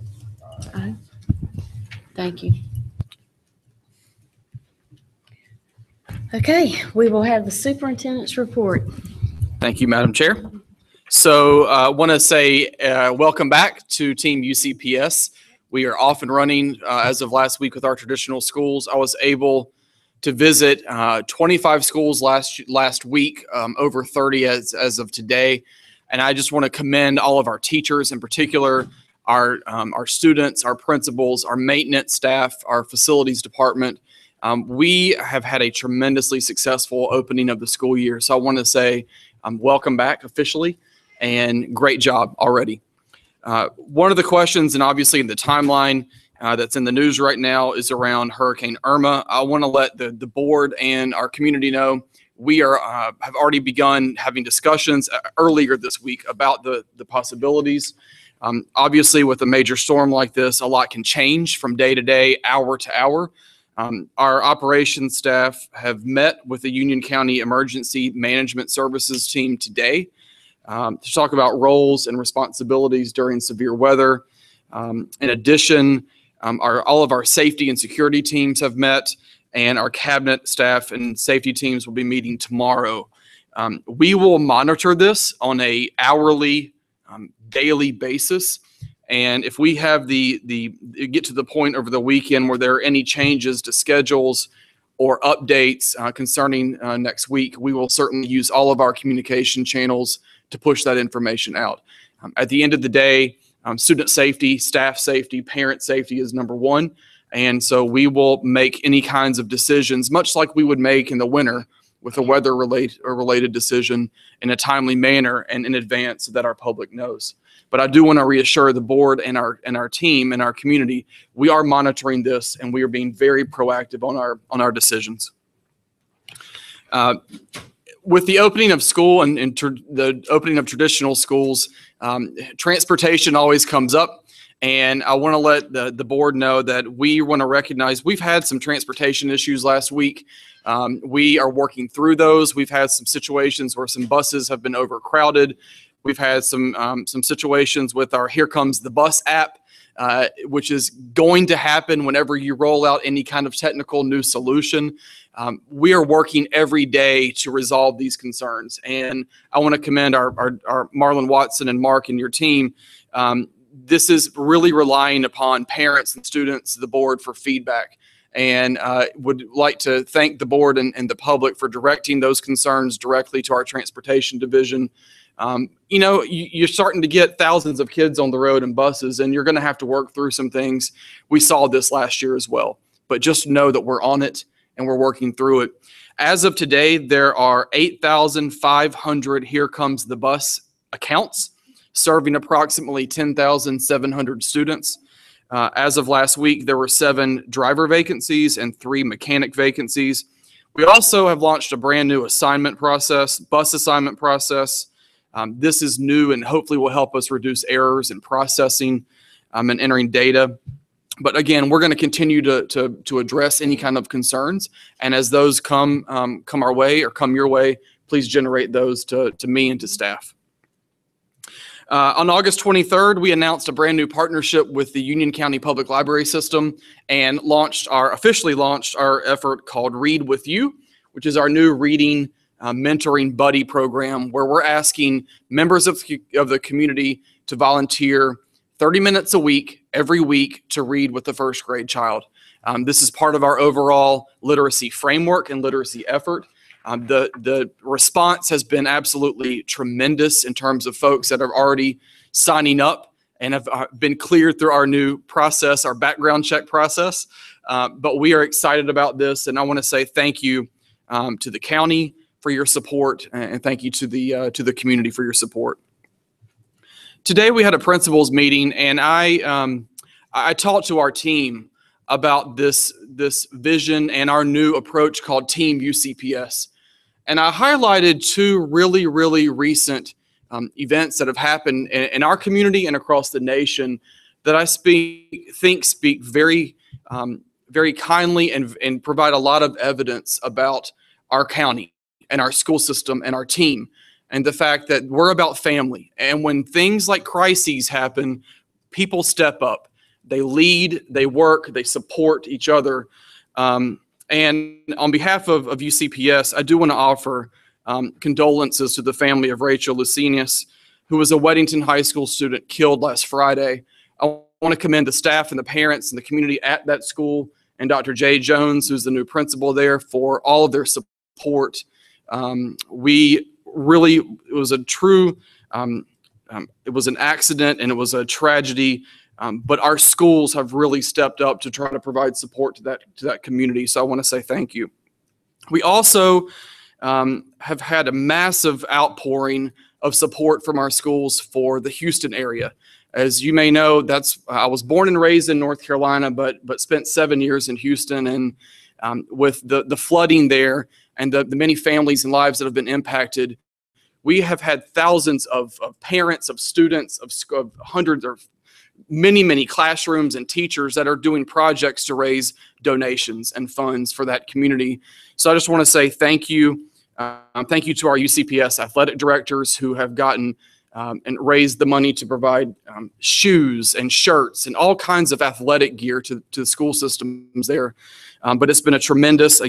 Aye. Thank you. Okay, we will have the superintendent's report. Thank you, Madam Chair. So I want to say welcome back to Team UCPS. We are off and running as of last week with our traditional schools. I was able to visit 25 schools last week, over 30 as of today. And I just want to commend all of our teachers, in particular, our students, our principals, our maintenance staff, our facilities department. We have had a tremendously successful opening of the school year. So I want to say welcome back officially and great job already. One of the questions, and obviously in the timeline that's in the news right now, is around Hurricane Irma. I want to let the board and our community know we are have already begun having discussions earlier this week about the possibilities. Obviously, with a major storm like this, a lot can change from day to day, hour to hour. Our operations staff have met with the Union County Emergency Management Services team today to talk about roles and responsibilities during severe weather. In addition, all of our safety and security teams have met, and our cabinet staff and safety teams will be meeting tomorrow. We will monitor this on a hourly, daily basis. And if we have get to the point over the weekend where there are any changes to schedules or updates concerning next week, we will certainly use all of our communication channels to push that information out. At the end of the day, student safety, staff safety, parent safety is number one. And so we will make any kinds of decisions, much like we would make in the winter with a weather-related decision, in a timely manner and in advance so that our public knows. But I do want to reassure the board and our team and our community, we are monitoring this and we are being very proactive on our decisions. With the opening of school and the opening of traditional schools, transportation always comes up. And I want to let the board know that we want to recognize we've had some transportation issues last week. We are working through those. We've had some situations where some buses have been overcrowded. We've had some situations with our Here Comes the Bus app, which is going to happen whenever you roll out any kind of technical new solution. We are working every day to resolve these concerns. And I want to commend our Marlon Watson and Mark and your team. This is really relying upon parents and students, the board, for feedback. And would like to thank the board and the public for directing those concerns directly to our transportation division. You know, you're starting to get thousands of kids on the road in buses, and you're going to have to work through some things. We saw this last year as well. But just know that we're on it and we're working through it. As of today, there are 8,500 Here Comes the Bus accounts, serving approximately 10,700 students. As of last week, there were 7 driver vacancies and 3 mechanic vacancies. We also have launched a brand new assignment process, bus assignment process. This is new and hopefully will help us reduce errors in processing and entering data. But again, we're going to continue to address any kind of concerns. And as those come our way or come your way, please generate those to me and to staff. On August 23rd, we announced a brand new partnership with the Union County Public Library System and officially launched our effort called Read With You, which is our new reading mentoring buddy program, where we're asking members of the community to volunteer 30 minutes a week, every week, to read with the first grade child. This is part of our overall literacy framework and literacy effort. The response has been absolutely tremendous in terms of folks that are already signing up and have been cleared through our new process, our background check process. But we are excited about this, and I want to say thank you to the county for your support, and thank you to the community for your support. Today we had a principals meeting, and I talked to our team about this vision and our new approach called Team UCPS. And I highlighted 2 really, really recent events that have happened in our community and across the nation that I think speak very, very kindly and provide a lot of evidence about our county and our school system and our team, and the fact that we're about family. And when things like crises happen, people step up. They lead, they work, they support each other. And on behalf of UCPS, I do want to offer condolences to the family of Rachel Lucenius, who was a Weddington High School student killed last Friday. I want to commend the staff and the parents and the community at that school and Dr. Jay Jones, who's the new principal there, for all of their support. It was a true, it was an accident and it was a tragedy, but our schools have really stepped up to try to provide support to that community. So I want to say thank you. We also have had a massive outpouring of support from our schools for the Houston area. As you may know, I was born and raised in North Carolina, but spent 7 years in Houston. And with the flooding there and the many families and lives that have been impacted, we have had thousands of parents, of students, of hundreds of many classrooms and teachers that are doing projects to raise donations and funds for that community. So I just want to say thank you. Thank you to our UCPS athletic directors who have gotten and raised the money to provide shoes and shirts and all kinds of athletic gear to the school systems there. But it's been a tremendous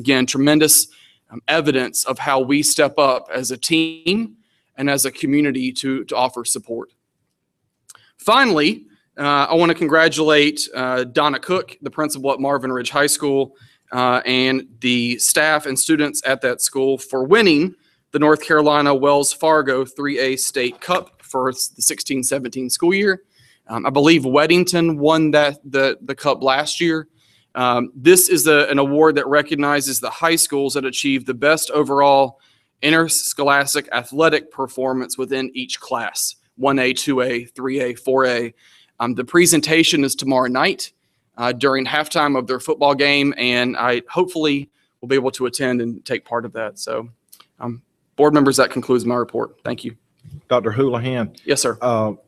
evidence of how we step up as a team and as a community to offer support. Finally, I want to congratulate Donna Cook, the principal at Marvin Ridge High School, and the staff and students at that school for winning the North Carolina Wells Fargo 3A State Cup for the 16-17 school year. I believe Weddington won the cup last year. This is an award that recognizes the high schools that achieve the best overall interscholastic athletic performance within each class, 1A, 2A, 3A, 4A. The presentation is tomorrow night during halftime of their football game, and I hopefully will be able to attend and take part of that. So, board members, that concludes my report. Thank you. Dr. Houlihan. Yes, sir.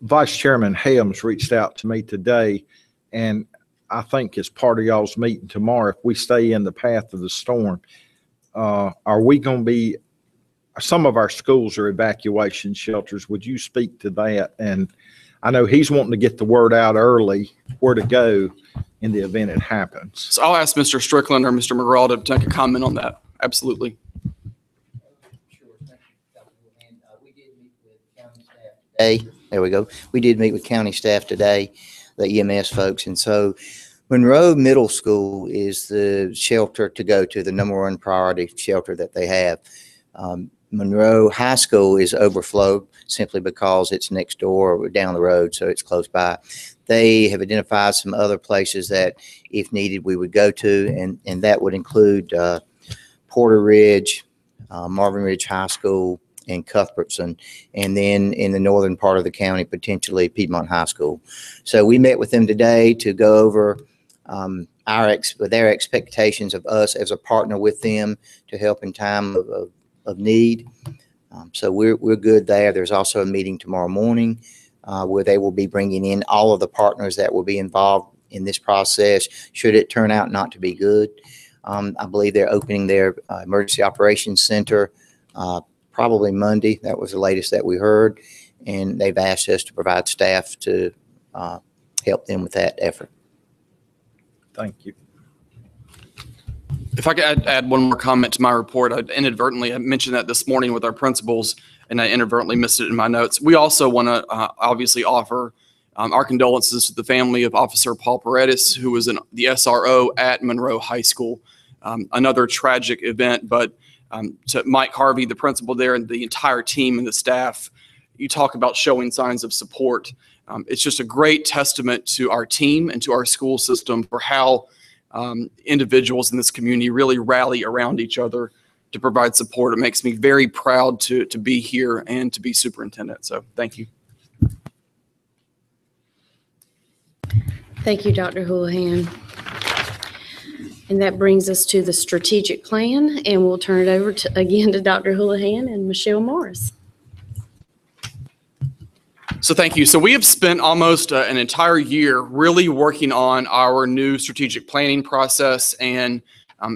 Vice Chairman Helms reached out to me today, and I think as part of y'all's meeting tomorrow, if we stay in the path of the storm, are we going to be, some of our schools are evacuation shelters. Would you speak to that? And I know he's wanting to get the word out early where to go in the event it happens. So I'll ask Mr. Strickland or Mr. McGraw to take a comment on that. Absolutely. There we go. We did meet with county staff today, the EMS folks. And so Monroe Middle School is the shelter to go to, the number one priority shelter that they have. Monroe High School is overflowed simply because it's next door or down the road, so it's close by. They have identified some other places that, if needed, we would go to, and that would include Porter Ridge, Marvin Ridge High School, and Cuthbertson, and then in the northern part of the county, potentially Piedmont High School. So we met with them today to go over their expectations of us as a partner with them to help in time of need. So we're good there. There's also a meeting tomorrow morning where they will be bringing in all of the partners that will be involved in this process should it turn out not to be good. I believe they're opening their emergency operations center probably Monday. That was the latest that we heard, and they've asked us to provide staff to help them with that effort. Thank you. If I could add one more comment to my report, I mentioned that this morning with our principals, and I inadvertently missed it in my notes. We also want to obviously offer our condolences to the family of Officer Paul Paredes, who was the SRO at Monroe High School. Another tragic event, but to Mike Harvey, the principal there, and the entire team and the staff, you talk about showing signs of support. It's just a great testament to our team and to our school system for how individuals in this community really rally around each other to provide support. It makes me very proud to be here and to be superintendent. So thank you. Thank you, Dr. Houlihan. And that brings us to the strategic plan, and we'll turn it over again to Dr. Houlihan and Michelle Morris. So thank you. So we have spent almost an entire year really working on our new strategic planning process. And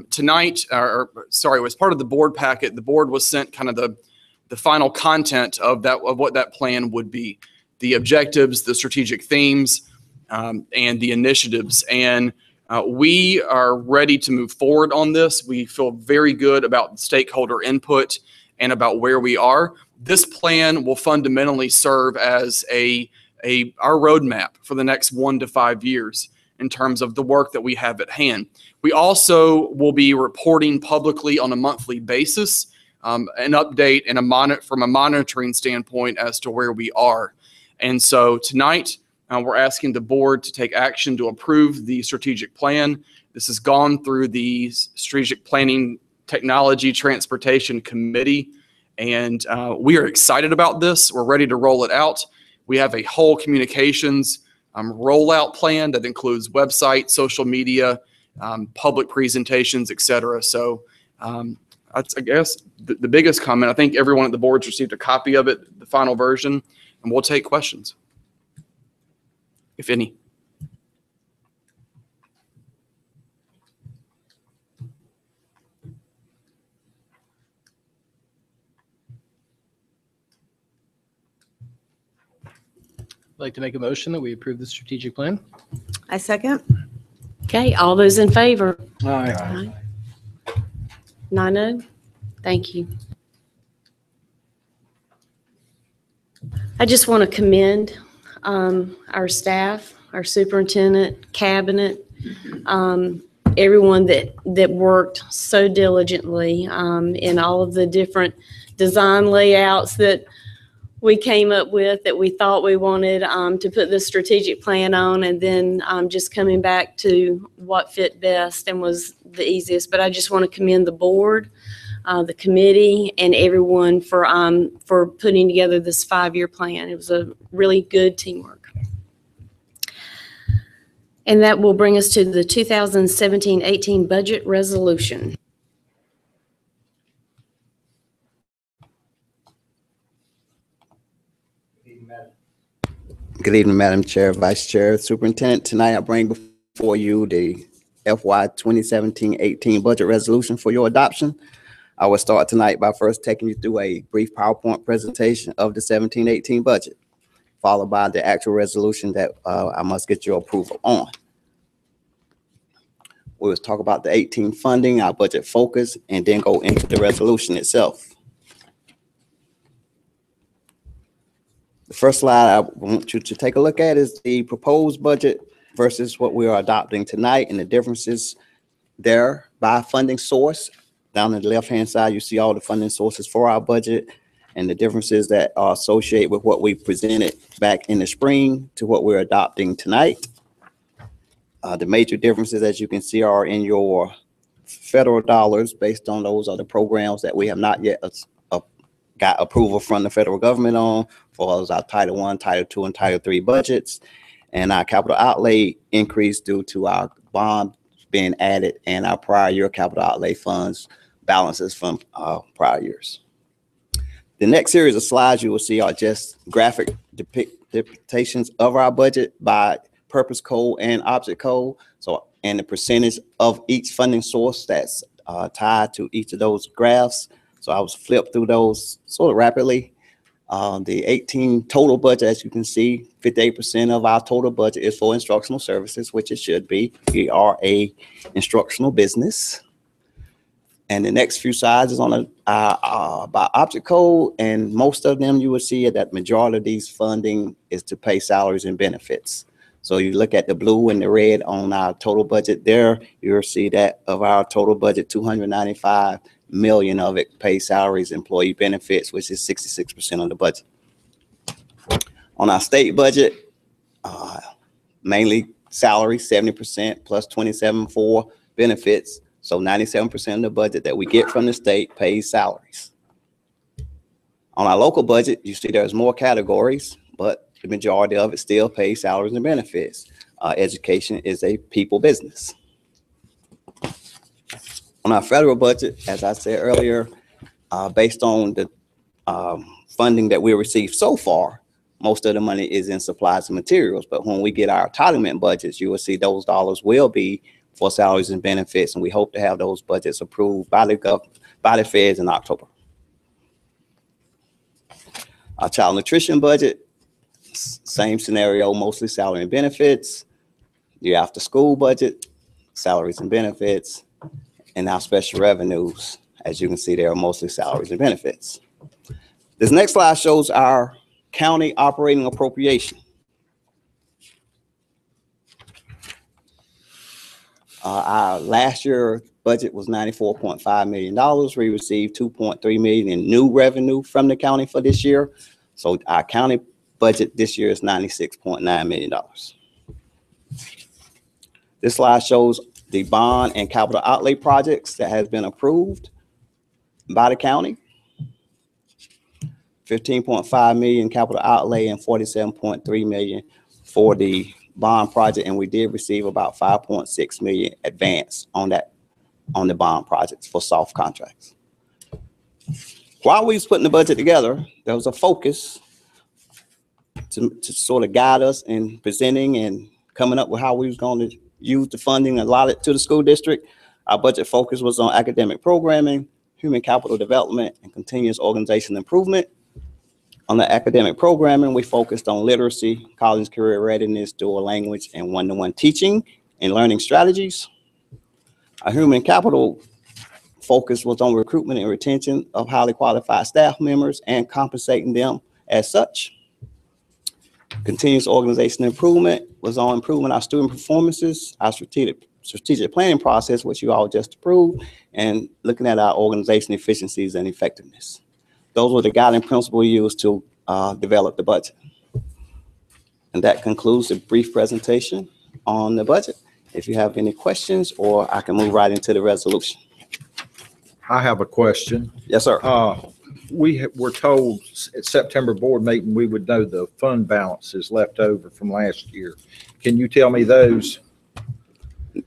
tonight, as part of the board packet, the board was sent kind of the final content of what that plan would be, the objectives, the strategic themes, and the initiatives. And We are ready to move forward on this. We feel very good about stakeholder input and about where we are. This plan will fundamentally serve as our roadmap for the next 1 to 5 years in terms of the work that we have at hand. We also will be reporting publicly on a monthly basis, an update and from a monitoring standpoint as to where we are. And so tonight, we're asking the board to take action to approve the strategic plan. This has gone through the Strategic Planning Technology Transportation Committee, and we are excited about this. We're ready to roll it out. We have a whole communications rollout plan that includes website, social media, public presentations, et cetera. So that's, I guess, the biggest comment. I think everyone at the board's received a copy of it, the final version, and we'll take questions, if any. I'd like to make a motion that we approve the strategic plan. I second. Okay, all those in favor? Aye. 9-0. Thank you. I just want to commend our staff, our superintendent, cabinet, everyone that worked so diligently in all of the different design layouts that we came up with, that we thought we wanted to put the strategic plan on, and then just coming back to what fit best and was the easiest. But I just want to commend the board, the committee, and everyone for putting together this 5-year plan. It was a really good teamwork. And that will bring us to the 2017-18 budget resolution. Good evening, Madam Chair, Vice Chair, Superintendent. Tonight I bring before you the FY 2017-18 budget resolution for your adoption. I will start tonight by first taking you through a brief PowerPoint presentation of the 17-18 budget, followed by the actual resolution that I must get your approval on. We'll talk about the 18 funding, our budget focus, and then go into the resolution itself. The first slide I want you to take a look at is the proposed budget versus what we are adopting tonight, and the differences there by funding source. Down on the left-hand side, you see all the funding sources for our budget and the differences that are associated with what we presented back in the spring to what we're adopting tonight. The major differences, as you can see, are in your federal dollars. Based on those are the programs that we have not yet got approval from the federal government on, for our Title I, Title II, and Title III budgets, and our capital outlay increase due to our bond being added and our prior year capital outlay funds balances from prior years. The next series of slides you will see are just graphic depictions of our budget by purpose code and object code. So, and the percentage of each funding source that's tied to each of those graphs. So I was flip through those sort of rapidly. The 18 total budget, as you can see, 58% of our total budget is for instructional services, which it should be. We are a instructional business. And the next few slides is on by object code, and most of them you will see that majority of these funding is to pay salaries and benefits. So you look at the blue and the red on our total budget there, you'll see that of our total budget, 295 million of it pays salaries, employee benefits, which is 66% of the budget. On our state budget, mainly salary, 70% plus 27 for benefits. So 97% of the budget that we get from the state pays salaries. On our local budget, you see there's more categories, but the majority of it still pays salaries and benefits. Education is a people business. On our federal budget, as I said earlier, based on the funding that we received so far, most of the money is in supplies and materials. But when we get our entitlement budgets, you will see those dollars will be for salaries and benefits, and we hope to have those budgets approved by the feds in October. Our child nutrition budget, same scenario, mostly salary and benefits. Your after school budget, salaries and benefits, and our special revenues. As you can see, they are mostly salaries and benefits. This next slide shows our county operating appropriation. Our last year budget was $94.5 million. We received $2.3 million in new revenue from the county for this year. So our county budget this year is $96.9 million. This slide shows the bond and capital outlay projects that has been approved by the county. 15.5 million capital outlay and 47.3 million for the bond project, and we did receive about 5.6 million advance on the bond projects for soft contracts. While we was putting the budget together, there was a focus to sort of guide us in presenting and coming up with how we was going to use the funding allotted to the school district. Our budget focus was on academic programming, human capital development, and continuous organizational improvement. On the academic programming, we focused on literacy, college career readiness, dual language, and one-to-one teaching and learning strategies. Our human capital focus was on recruitment and retention of highly qualified staff members and compensating them as such. Continuous organizational improvement was on improving our student performances, our strategic planning process, which you all just approved, and looking at our organizational efficiencies and effectiveness. Those were the guiding principles used to develop the budget. And that concludes the brief presentation on the budget. If you have any questions, or I can move right into the resolution. I have a question. Yes, sir. We were told at September board meeting, we would know the fund balances left over from last year. Can you tell me those?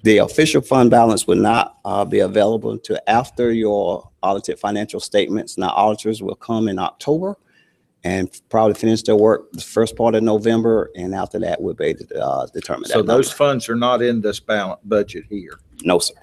The official fund balance will not be available until after your audited financial statements. Now, auditors will come in October and probably finish their work the first part of November, and after that, we'll be able to determine that. So those funds are not in this balance budget here? No, sir.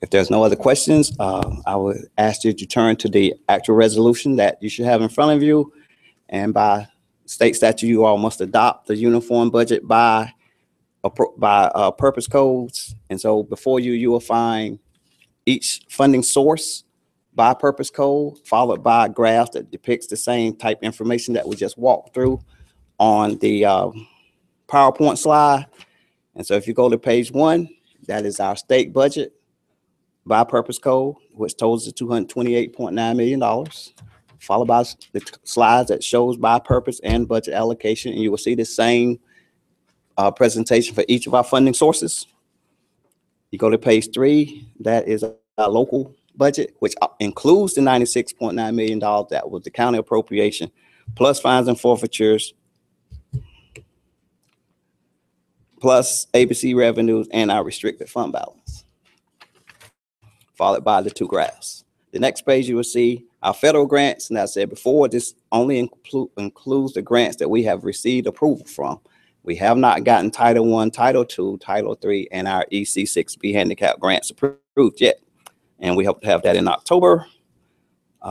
If there's no other questions, I would ask you to turn to the actual resolution that you should have in front of you. And by state statute, you all must adopt the uniform budget by purpose codes. And so before you, you will find each funding source by purpose code, followed by a graph that depicts the same type information that we just walked through on the PowerPoint slide. And so if you go to page 1, that is our state budget by purpose code, which totals to $228.9 million, followed by the slides that shows by purpose and budget allocation. And you will see the same presentation for each of our funding sources. You go to page 3, that is our local budget, which includes the $96.9 million that was the county appropriation, plus fines and forfeitures, plus ABC revenues and our restricted fund balance, followed by the 2 graphs. The next page you will see our federal grants, and as I said before, this only includes the grants that we have received approval from. We have not gotten Title I, Title II, Title III, and our EC6B handicap grants approved yet. And we hope to have that in October.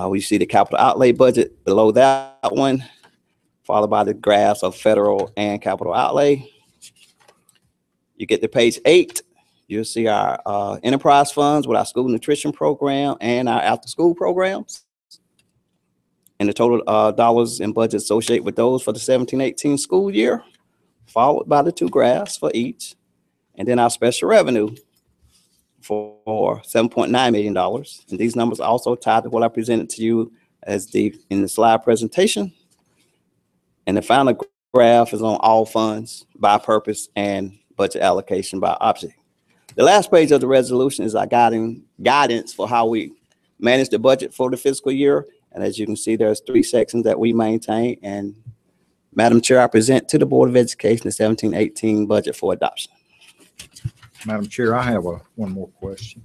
We see the capital outlay budget below that one, followed by the graphs of federal and capital outlay. You get to page 8. You'll see our enterprise funds with our school nutrition program and our after-school programs, and the total dollars in budget associated with those for the 17-18 school year, followed by the 2 graphs for each, and then our special revenue for $7.9 million. And these numbers are also tied to what I presented to you in the slide presentation. And the final graph is on all funds by purpose and budget allocation by object. The last page of the resolution is our guidance for how we manage the budget for the fiscal year. And as you can see, there's 3 sections that we maintain. And Madam Chair, I present to the Board of Education the 17-18 budget for adoption. Madam Chair, I have one more question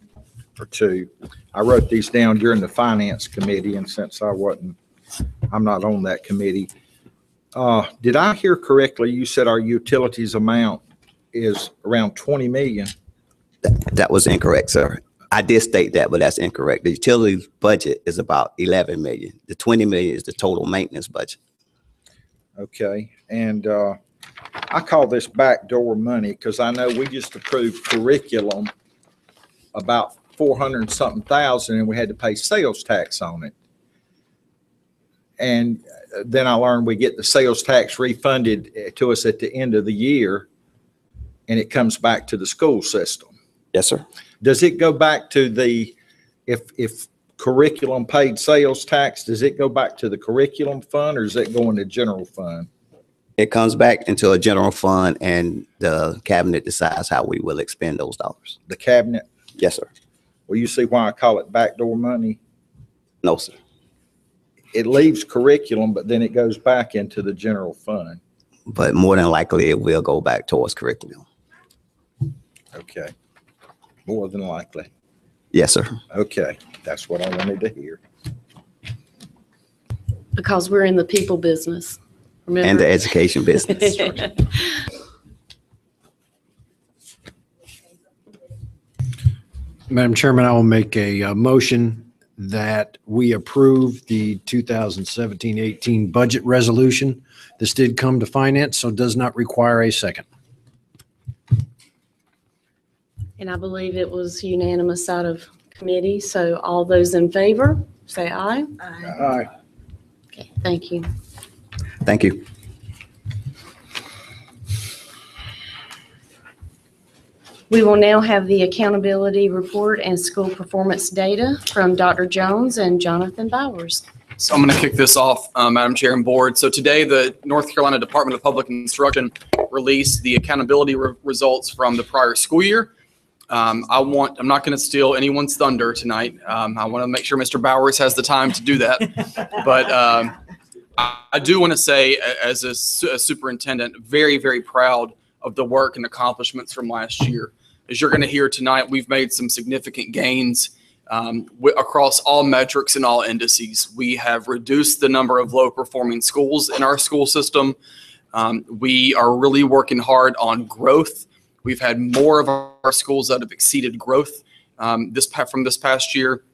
or 2. I wrote these down during the Finance Committee, and since I'm not on that committee. Did I hear correctly? You said our utilities amount is around 20 million. That was incorrect, sir. I did state that, but that's incorrect. The utility budget is about 11 million. The 20 million is the total maintenance budget. Okay, and I call this backdoor money because I know we just approved curriculum about 400 and something thousand, and we had to pay sales tax on it. And then I learned we get the sales tax refunded to us at the end of the year, and it comes back to the school system. Yes, sir. Does it go back to the, if curriculum paid sales tax, does it go back to the curriculum fund, or does it go in the general fund? It comes back into a general fund, and the cabinet decides how we will expend those dollars. The cabinet? Yes, sir. Well, you see why I call it backdoor money? No, sir. It leaves curriculum, but then it goes back into the general fund. But more than likely, it will go back towards curriculum. Okay. More than likely. Yes, sir. Okay. That's what I wanted to hear. Because we're in the people business. Remember? And the education business. Madam Chairman, I will make a motion that we approve the 2017-18 budget resolution. This did come to finance, so does not require a second. And I believe it was unanimous out of committee. So all those in favor, say aye. Aye. Okay, thank you. Thank you. We will now have the accountability report and school performance data from Dr. Jones and Jonathan Bowers. So I'm going to kick this off, Madam Chair and Board. So today, the North Carolina Department of Public Instruction released the accountability results from the prior school year. I'm not going to steal anyone's thunder tonight. I want to make sure Mr. Bowers has the time to do that. But I do want to say, as a superintendent, very, very proud of the work and accomplishments from last year. As you're going to hear tonight, we've made some significant gains across all metrics and all indices. We have reduced the number of low-performing schools in our school system. We are really working hard on growth. We've had more of our schools that have exceeded growth from this past year.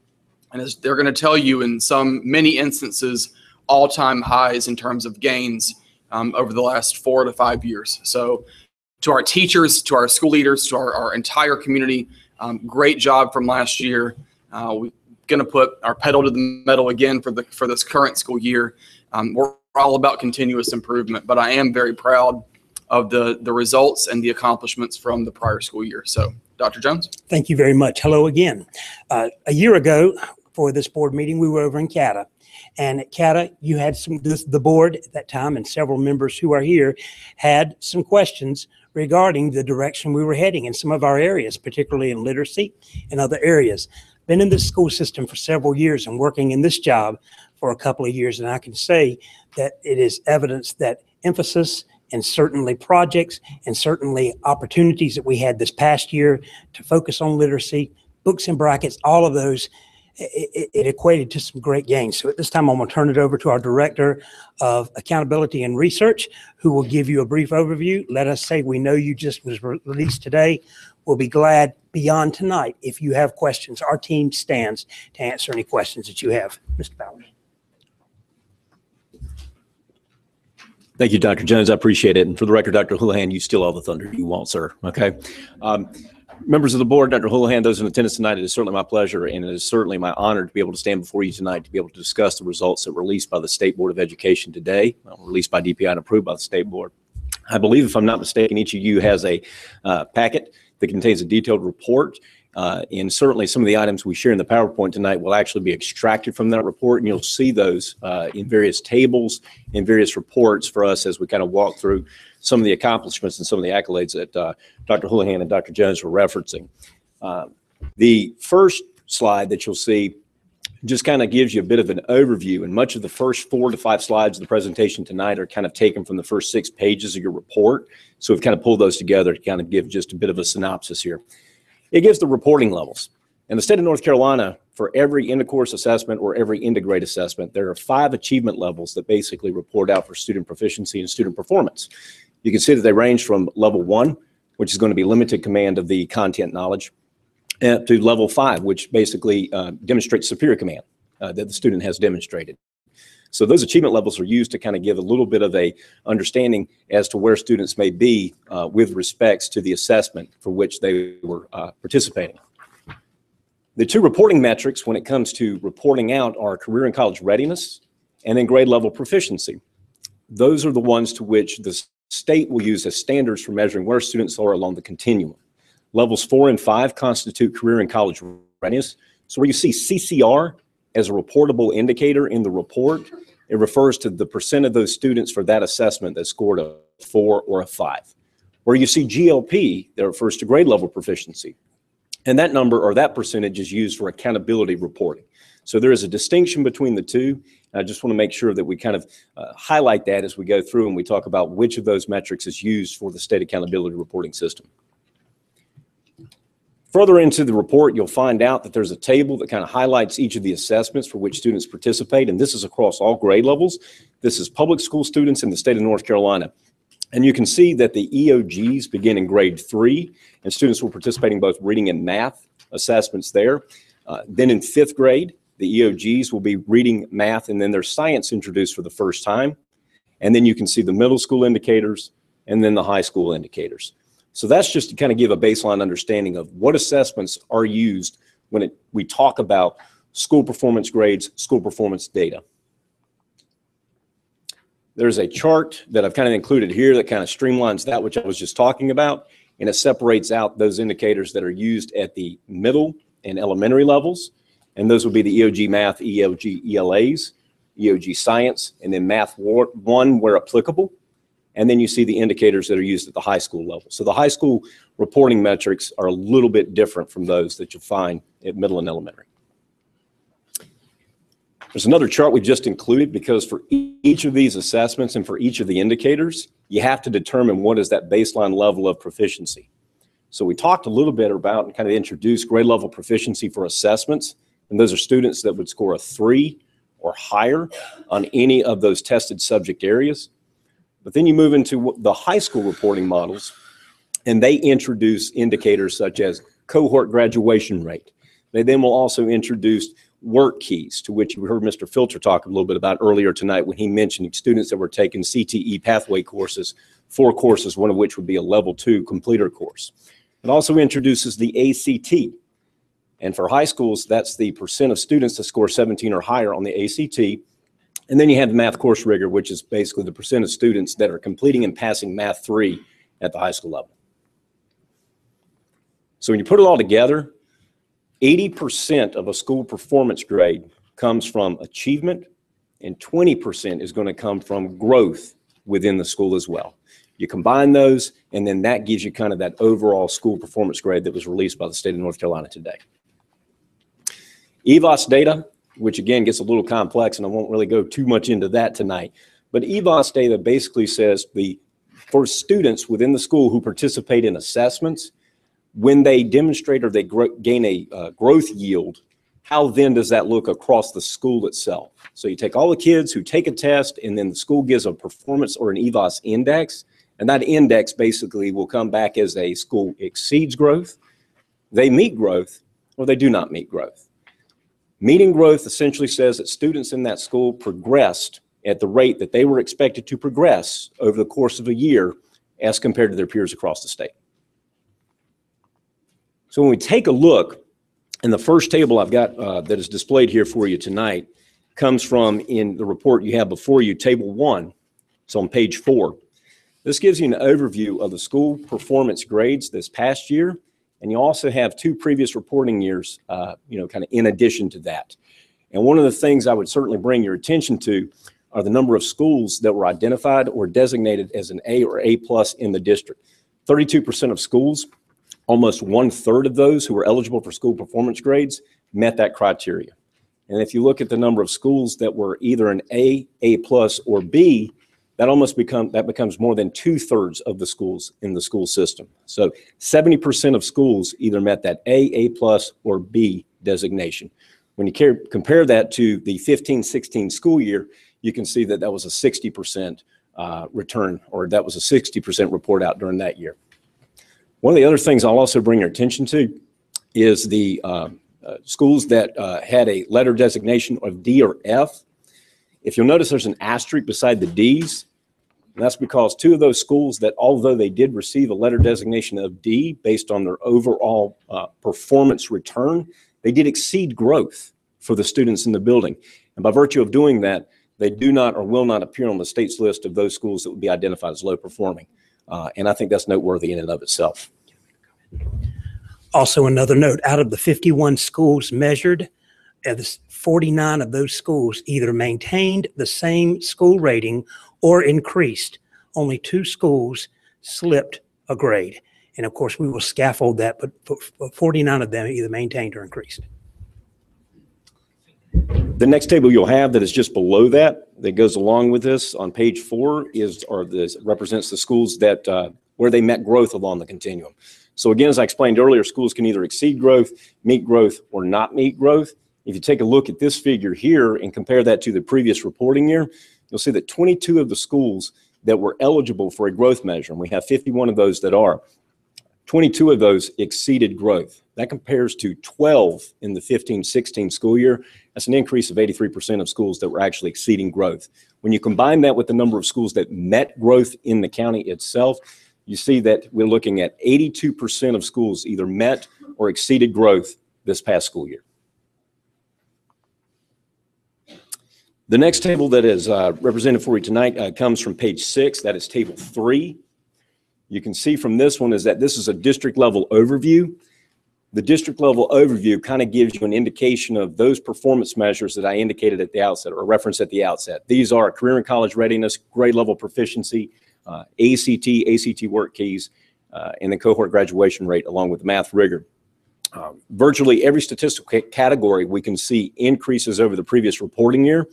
And as they're going to tell you, in many instances, all-time highs in terms of gains over the last 4 to 5 years. So to our teachers, to our school leaders, to our entire community, great job from last year. We're going to put our pedal to the metal again for this current school year. We're all about continuous improvement, but I am very proud of the results and the accomplishments from the prior school year. So, Dr. Jones. Thank you very much. Hello again. A year ago for this board meeting, we were over in CATA. And at CATA, you had the board at that time and several members who are here had some questions regarding the direction we were heading in some of our areas, particularly in literacy and other areas. Been in the school system for several years and working in this job for a couple of years. And I can say that it is evidence that emphasis and certainly projects and certainly opportunities that we had this past year to focus on literacy, books and brackets, all of those, it equated to some great gains. So at this time, I'm going to turn it over to our Director of Accountability and Research, who will give you a brief overview. Let us say we know you just was released today. We'll be glad beyond tonight if you have questions. Our team stands to answer any questions that you have. Mr. Bowers. Thank you, Dr. Jones. I appreciate it. And for the record, Dr. Houlihan, you steal all the thunder you want, sir. Okay. Members of the board, Dr. Houlihan, those in attendance tonight, it is certainly my pleasure and it is certainly my honor to be able to stand before you tonight to be able to discuss the results that were released by the State Board of Education today, released by DPI and approved by the State Board. I believe, if I'm not mistaken, each of you has a packet that contains a detailed report. And certainly some of the items we share in the PowerPoint tonight will actually be extracted from that report, and you'll see those in various tables, in various reports for us as we kind of walk through some of the accomplishments and some of the accolades that Dr. Houlihan and Dr. Jones were referencing. The first slide that you'll see just kind of gives you a bit of an overview, and much of the first 4 to 5 slides of the presentation tonight are kind of taken from the first 6 pages of your report. So we've kind of pulled those together to kind of give just a bit of a synopsis here. It gives the reporting levels. In the state of North Carolina, for every end-of-course assessment or every end-of-grade assessment, there are 5 achievement levels that basically report out for student proficiency and student performance. You can see that they range from level 1, which is going to be limited command of the content knowledge, to level 5, which basically demonstrates superior command that the student has demonstrated. So those achievement levels are used to kind of give a little bit of a understanding as to where students may be with respects to the assessment for which they were participating. The two reporting metrics when it comes to reporting out are career and college readiness and then grade level proficiency. Those are the ones to which the state will use as standards for measuring where students are along the continuum. Levels 4 and 5 constitute career and college readiness. So where you see CCR as a reportable indicator in the report, it refers to the percent of those students for that assessment that scored a 4 or a 5. Where you see GLP, that refers to grade level proficiency. And that number or that percentage is used for accountability reporting. So there is a distinction between the two. I just want to make sure that we kind of highlight that as we go through and we talk about which of those metrics is used for the state accountability reporting system. Further into the report, you'll find out that there's a table that kind of highlights each of the assessments for which students participate, and this is across all grade levels. This is public school students in the state of North Carolina. And you can see that the EOGs begin in grade 3, and students will participate in both reading and math assessments there. Then in 5th grade, the EOGs will be reading, math, and then there's science introduced for the first time. And then you can see the middle school indicators and then the high school indicators. So that's just to kind of give a baseline understanding of what assessments are used when we talk about school performance grades, school performance data. There's a chart that I've kind of included here that kind of streamlines that which I was just talking about, and it separates out those indicators that are used at the middle and elementary levels, and those will be the EOG Math, EOG ELAs, EOG Science, and then Math 1 where applicable. And then you see the indicators that are used at the high school level. So the high school reporting metrics are a little bit different from those that you'll find at middle and elementary. There's another chart we just included because for each of these assessments and for each of the indicators, you have to determine what is that baseline level of proficiency. So we talked a little bit about and kind of introduced grade level proficiency for assessments, and those are students that would score a 3 or higher on any of those tested subject areas. But then you move into the high school reporting models, and they introduce indicators such as cohort graduation rate. They then will also introduce work keys, to which you heard Mr. Filter talk a little bit about earlier tonight when he mentioned students that were taking CTE pathway courses, 4 courses, one of which would be a level 2 completer course. It also introduces the ACT. And for high schools, that's the percent of students that score 17 or higher on the ACT. And then you have the math course rigor, which is basically the percent of students that are completing and passing Math 3 at the high school level. So when you put it all together, 80% of a school performance grade comes from achievement, and 20% is going to come from growth within the school as well. You combine those, and then that gives you kind of that overall school performance grade that was released by the state of North Carolina today. EVOS data, which again gets a little complex, and I won't really go too much into that tonight. But EVOS data basically says for students within the school who participate in assessments, when they demonstrate or they gain a growth yield, how then does that look across the school itself? So you take all the kids who take a test, and then the school gives a performance or an EVOS index, and that index basically will come back as a school exceeds growth, they meet growth, or they do not meet growth. Meeting growth essentially says that students in that school progressed at the rate that they were expected to progress over the course of a year as compared to their peers across the state. So when we take a look, and the first table I've got that is displayed here for you tonight comes from in the report you have before you, Table 1. It's on page 4. This gives you an overview of the school performance grades this past year. And you also have 2 previous reporting years, kind of in addition to that. And one of the things I would certainly bring your attention to are the number of schools that were identified or designated as an A or A+ in the district. 32% of schools, almost 1/3 of those who were eligible for school performance grades met that criteria. And if you look at the number of schools that were either an A+, or B, that becomes more than 2/3 of the schools in the school system. So 70% of schools either met that A+, or B designation. When you compare that to the 15-16 school year, you can see that that was a 60% return, or that was a 60% report out during that year. One of the other things I'll also bring your attention to is the schools that had a letter designation of D or F. If you'll notice, there's an asterisk beside the Ds. And that's because two of those schools that, although they did receive a letter designation of D based on their overall performance return, they did exceed growth for the students in the building. And by virtue of doing that, they do not or will not appear on the state's list of those schools that would be identified as low performing. And I think that's noteworthy in and of itself. Also, another note, out of the 51 schools measured, 49 of those schools either maintained the same school rating or increased. Only 2 schools slipped a grade. And of course, we will scaffold that, but 49 of them either maintained or increased. The next table you'll have that is just below that goes along with this on page 4 represents the schools that where they met growth along the continuum. So again, as I explained earlier, schools can either exceed growth, meet growth, or not meet growth. If you take a look at this figure here and compare that to the previous reporting year, you'll see that 22 of the schools that were eligible for a growth measure, and we have 51 of those that are, 22 of those exceeded growth. That compares to 12 in the 15-16 school year. That's an increase of 83% of schools that were actually exceeding growth. When you combine that with the number of schools that met growth in the county itself, you see that we're looking at 82% of schools either met or exceeded growth this past school year. The next table that is represented for you tonight comes from page 6. That is table 3. You can see from this one is that this is a district level overview. The district level overview kind of gives you an indication of those performance measures that I indicated at the outset or referenced at the outset. These are career and college readiness, grade level proficiency, ACT work keys, and the cohort graduation rate along with math rigor. Virtually every statistical category we can see increases over the previous reporting year.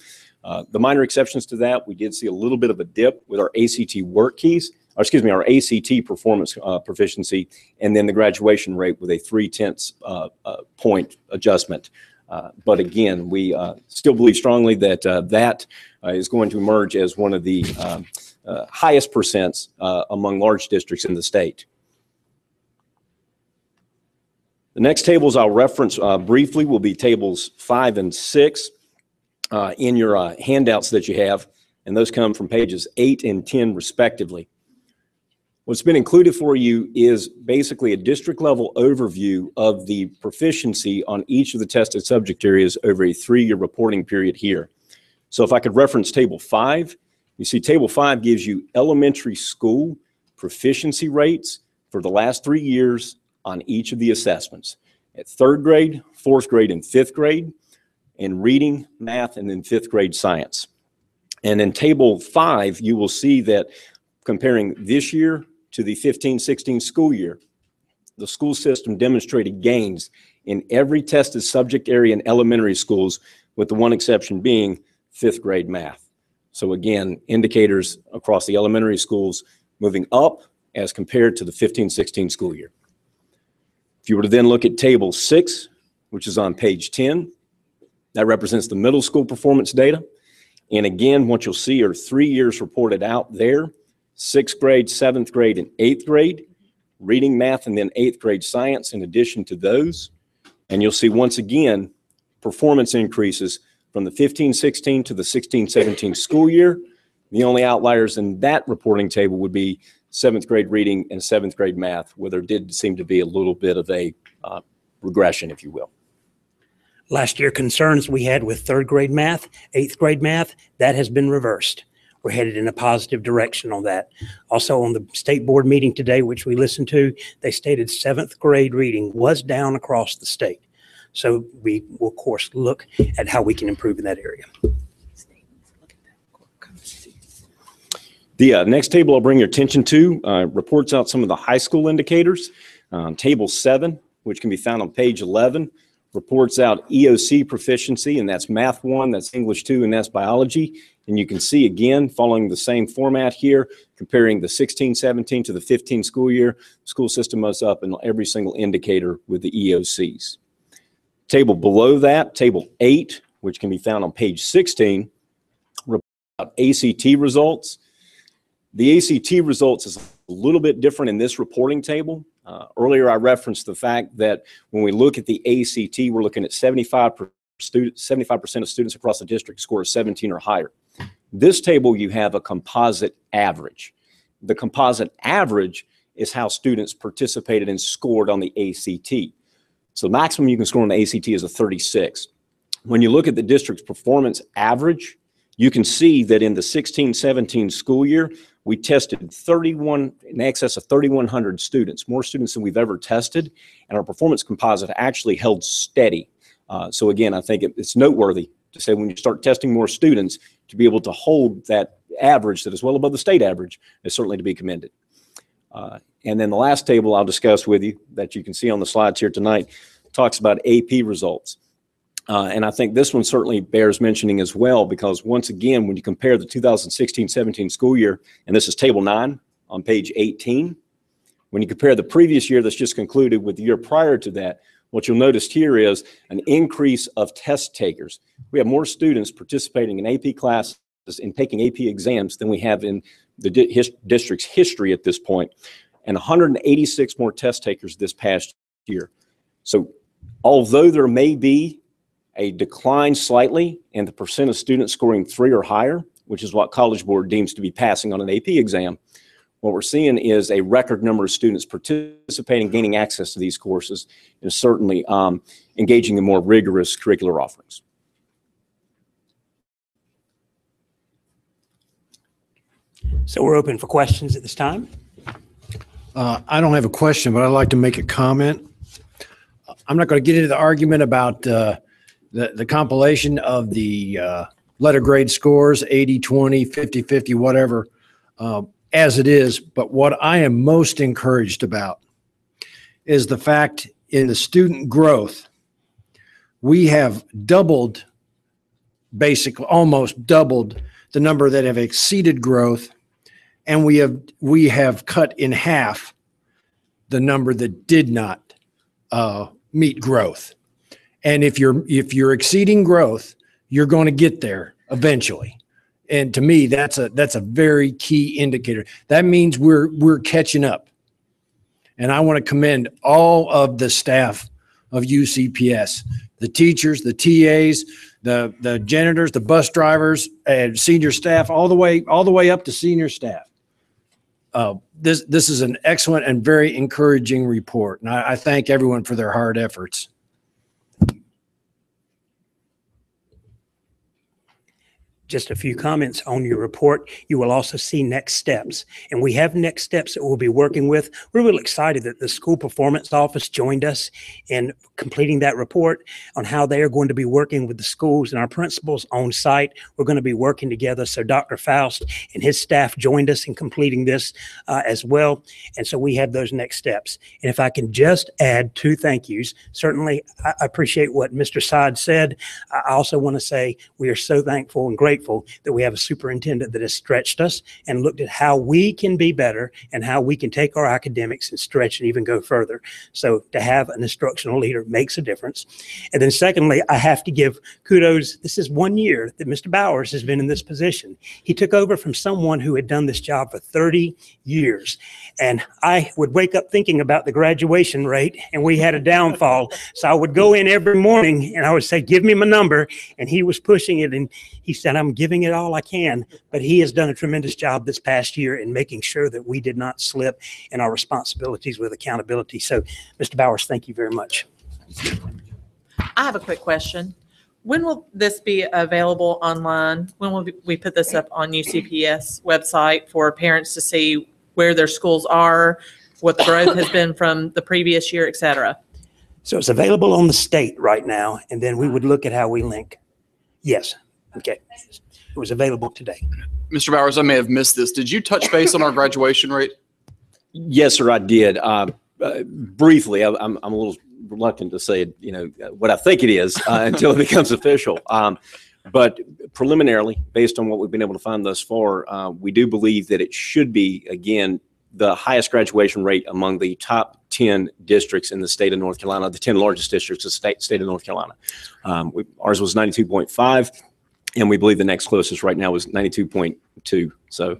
The minor exceptions to that, we did see a little bit of a dip with our ACT work keys, or excuse me, our ACT performance proficiency, and then the graduation rate with a 0.3 point adjustment. But again, we still believe strongly that that is going to emerge as one of the highest percents among large districts in the state. The next tables I'll reference briefly will be tables 5 and 6 in your handouts that you have, and those come from pages 8 and 10 respectively. What's been included for you is basically a district level overview of the proficiency on each of the tested subject areas over a 3-year reporting period here. So if I could reference table 5, you see table 5 gives you elementary school proficiency rates for the last 3 years on each of the assessments. At 3rd grade, 4th grade, and 5th grade, in reading, math, and then 5th grade science. And in table 5, you will see that comparing this year to the 15-16 school year, the school system demonstrated gains in every tested subject area in elementary schools, with the one exception being 5th grade math. So again, indicators across the elementary schools moving up as compared to the 15-16 school year. If you were to then look at table 6, which is on page 10, that represents the middle school performance data. And again, what you'll see are 3 years reported out there: 6th grade, 7th grade, and 8th grade, reading, math, and then 8th grade science in addition to those. And you'll see once again, performance increases from the 15-16 to the 16-17 school year. The only outliers in that reporting table would be 7th grade reading and 7th grade math, where there did seem to be a little bit of a regression, if you will. Last year, concerns we had with 3rd grade math, 8th grade math, that has been reversed. We're headed in a positive direction on that. Also, on the state board meeting today, which we listened to, they stated 7th grade reading was down across the state. So we will, of course, look at how we can improve in that area. The next table I'll bring your attention to reports out some of the high school indicators. Table 7, which can be found on page 11, reports out EOC proficiency, and that's Math 1, that's English 2, and that's Biology. And you can see again, following the same format here, comparing the 16-17 to the 15 school year, the school system was up in every single indicator with the EOCs. Table below that, table 8, which can be found on page 16, reports out ACT results. The ACT results is a little bit different in this reporting table. Earlier, I referenced the fact that when we look at the ACT, we're looking at 75% of students across the district score 17 or higher. This table, you have a composite average. The composite average is how students participated and scored on the ACT. So the maximum you can score on the ACT is a 36. When you look at the district's performance average, you can see that in the 16-17 school year, we tested in excess of 3,100 students, more students than we've ever tested, and our performance composite actually held steady. So again, I think it's noteworthy to say when you start testing more students, to be able to hold that average that is well above the state average is certainly to be commended. And then the last table I'll discuss with you that you can see on the slides here tonight talks about AP results. And I think this one certainly bears mentioning as well, because once again, when you compare the 2016-17 school year, and this is table 9 on page 18, when you compare the previous year that's just concluded with the year prior to that, what you'll notice here is an increase of test takers. We have more students participating in AP classes and taking AP exams than we have in the district's history at this point, and 186 more test takers this past year. So although there may be a decline slightly in the percent of students scoring 3 or higher, which is what College Board deems to be passing on an AP exam, what we're seeing is a record number of students participating, gaining access to these courses, and certainly engaging in more rigorous curricular offerings. So we're open for questions at this time. I don't have a question, but I'd like to make a comment. I'm not going to get into the argument about the compilation of the letter grade scores, 80, 20, 50, 50, whatever, as it is. But what I am most encouraged about is the fact in the student growth, we have doubled, basically almost doubled the number that have exceeded growth, and we have cut in half the number that did not meet growth. And if you're exceeding growth, you're going to get there eventually. And to me, that's a very key indicator. That means we're catching up. And I want to commend all of the staff of UCPS, the teachers, the TAs, the janitors, the bus drivers, and senior staff, all the way up to senior staff. This is an excellent and very encouraging report, and I thank everyone for their hard efforts. Just a few comments on your report. You will also see next steps, and we have next steps that we'll be working with. We're really excited that the school performance office joined us in completing that report on how they are going to be working with the schools and our principals on site. We're going to be working together. So Dr. Faust and his staff joined us in completing this as well. And so we have those next steps. And if I can just add 2 thank yous, certainly I appreciate what Mr. Saad said. I also want to say we are so thankful and grateful that we have a superintendent that has stretched us and looked at how we can be better and how we can take our academics and stretch and even go further. So to have an instructional leader makes a difference. And then secondly, I have to give kudos. This is 1 year that Mr. Bowers has been in this position. He took over from someone who had done this job for 30 years. And I would wake up thinking about the graduation rate, and we had a downfall. So I would go in every morning and I would say, give me my number. And he was pushing it. And he said, I'm giving it all I can. But he has done a tremendous job this past year in making sure that we did not slip in our responsibilities with accountability. So, Mr. Bowers, thank you very much. I have a quick question. When will this be available online? When will we put this up on UCPS website for parents to see where their schools are, what the growth has been from the previous year, et cetera? So it's available on the state right now, and then we would look at how we link. Yes. Okay. It was available today. Mr. Bowers, I may have missed this. Did you touch base on our graduation rate? Yes, sir, I did. Briefly, I'm a little reluctant to say, what I think it is until it becomes official. But preliminarily, based on what we've been able to find thus far, we do believe that it should be, again, the highest graduation rate among the top 10 districts in the state of North Carolina, the 10 largest districts of the state of North Carolina. Ours was 92.5, and we believe the next closest right now is 92.2. So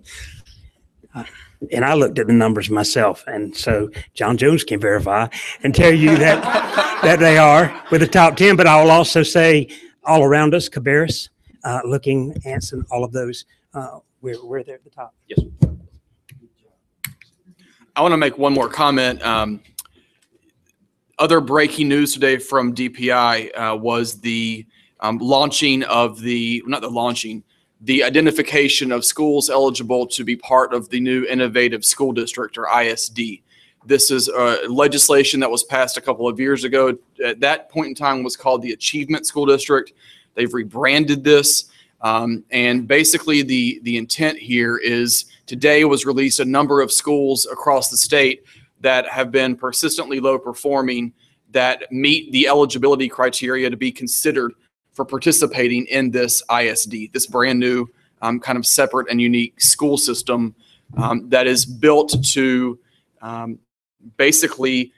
And I looked at the numbers myself, and so John Jones can verify and tell you that that they are with the top 10. But I will also say all around us, Cabarrus, Looking, Anson, all of those, we're there at the top. Yes. I want to make one more comment. Other breaking news today from DPI was the launching of the identification of schools eligible to be part of the new Innovative School District, or ISD. This is legislation that was passed a couple of years ago. At that point in time was called the Achievement School District. They've rebranded this. And basically the intent here is today was released a number of schools across the state that have been persistently low performing that meet the eligibility criteria to be considered for participating in this ISD, this brand new kind of separate and unique school system that is built to basically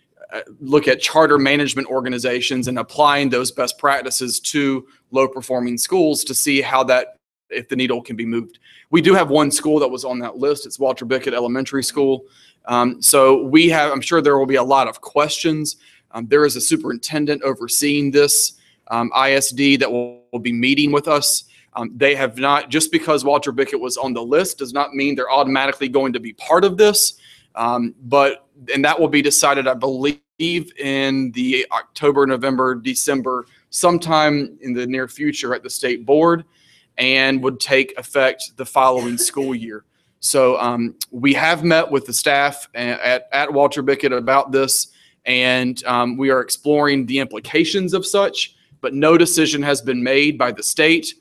look at charter management organizations and applying those best practices to low performing schools to see how that, if the needle can be moved. We do have one school that was on that list. It's Walter Bickett Elementary School. So we have, I'm sure there will be a lot of questions. There is a superintendent overseeing this ISD that will be meeting with us. They have not, just because Walter Bickett was on the list does not mean they're automatically going to be part of this. And that will be decided, I believe, in the October, November, December, sometime in the near future at the state board, and would take effect the following school year. So we have met with the staff at Walter Bickett about this, and we are exploring the implications of such, but no decision has been made by the state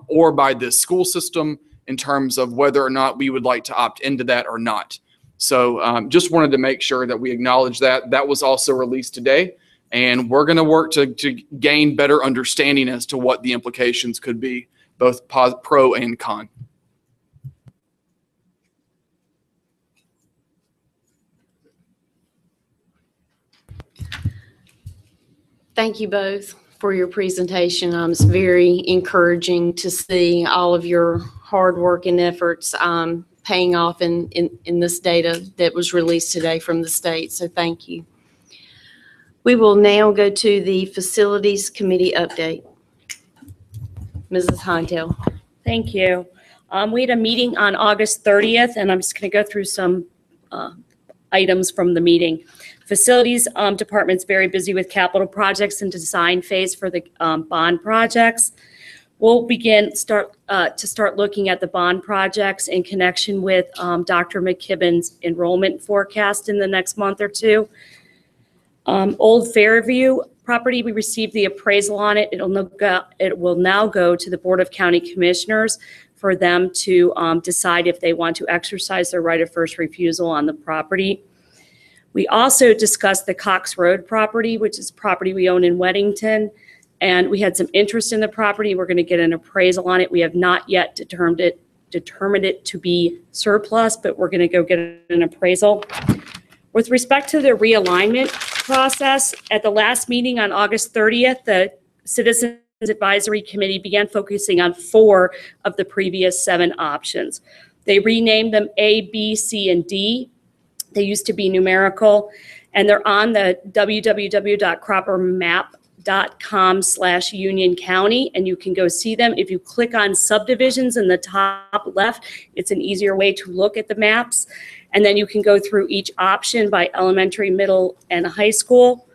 or by the school system in terms of whether or not we would like to opt into that or not. So just wanted to make sure that we acknowledge that. That was also released today, and we're going to work to gain better understanding as to what the implications could be, both pro and con. Thank you both for your presentation. It's very encouraging to see all of your hard work and efforts paying off in this data that was released today from the state. So thank you. We will now go to the Facilities Committee update. Mrs. Hintel. Thank you. We had a meeting on August 30th, and I'm just going to go through some items from the meeting. Facilities department's very busy with capital projects and design phase for the bond projects. We'll start looking at the bond projects in connection with Dr. McKibben's enrollment forecast in the next month or two. Old Fairview property, we received the appraisal on it. It will now go to the Board of County Commissioners for them to decide if they want to exercise their right of first refusal on the property. We also discussed the Cox Road property, which is property we own in Weddington, and we had some interest in the property. We're going to get an appraisal on it. We have not yet determined it to be surplus, but we're going to go get an appraisal. With respect to the realignment process, at the last meeting on August 30th, the Citizens Advisory Committee began focusing on 4 of the previous 7 options. They renamed them A, B, C, and D. They used to be numerical, and they're on the www.croppermap.com/Union County, and you can go see them. If you click on subdivisions in the top left, it's an easier way to look at the maps. And then you can go through each option by elementary, middle, and high school.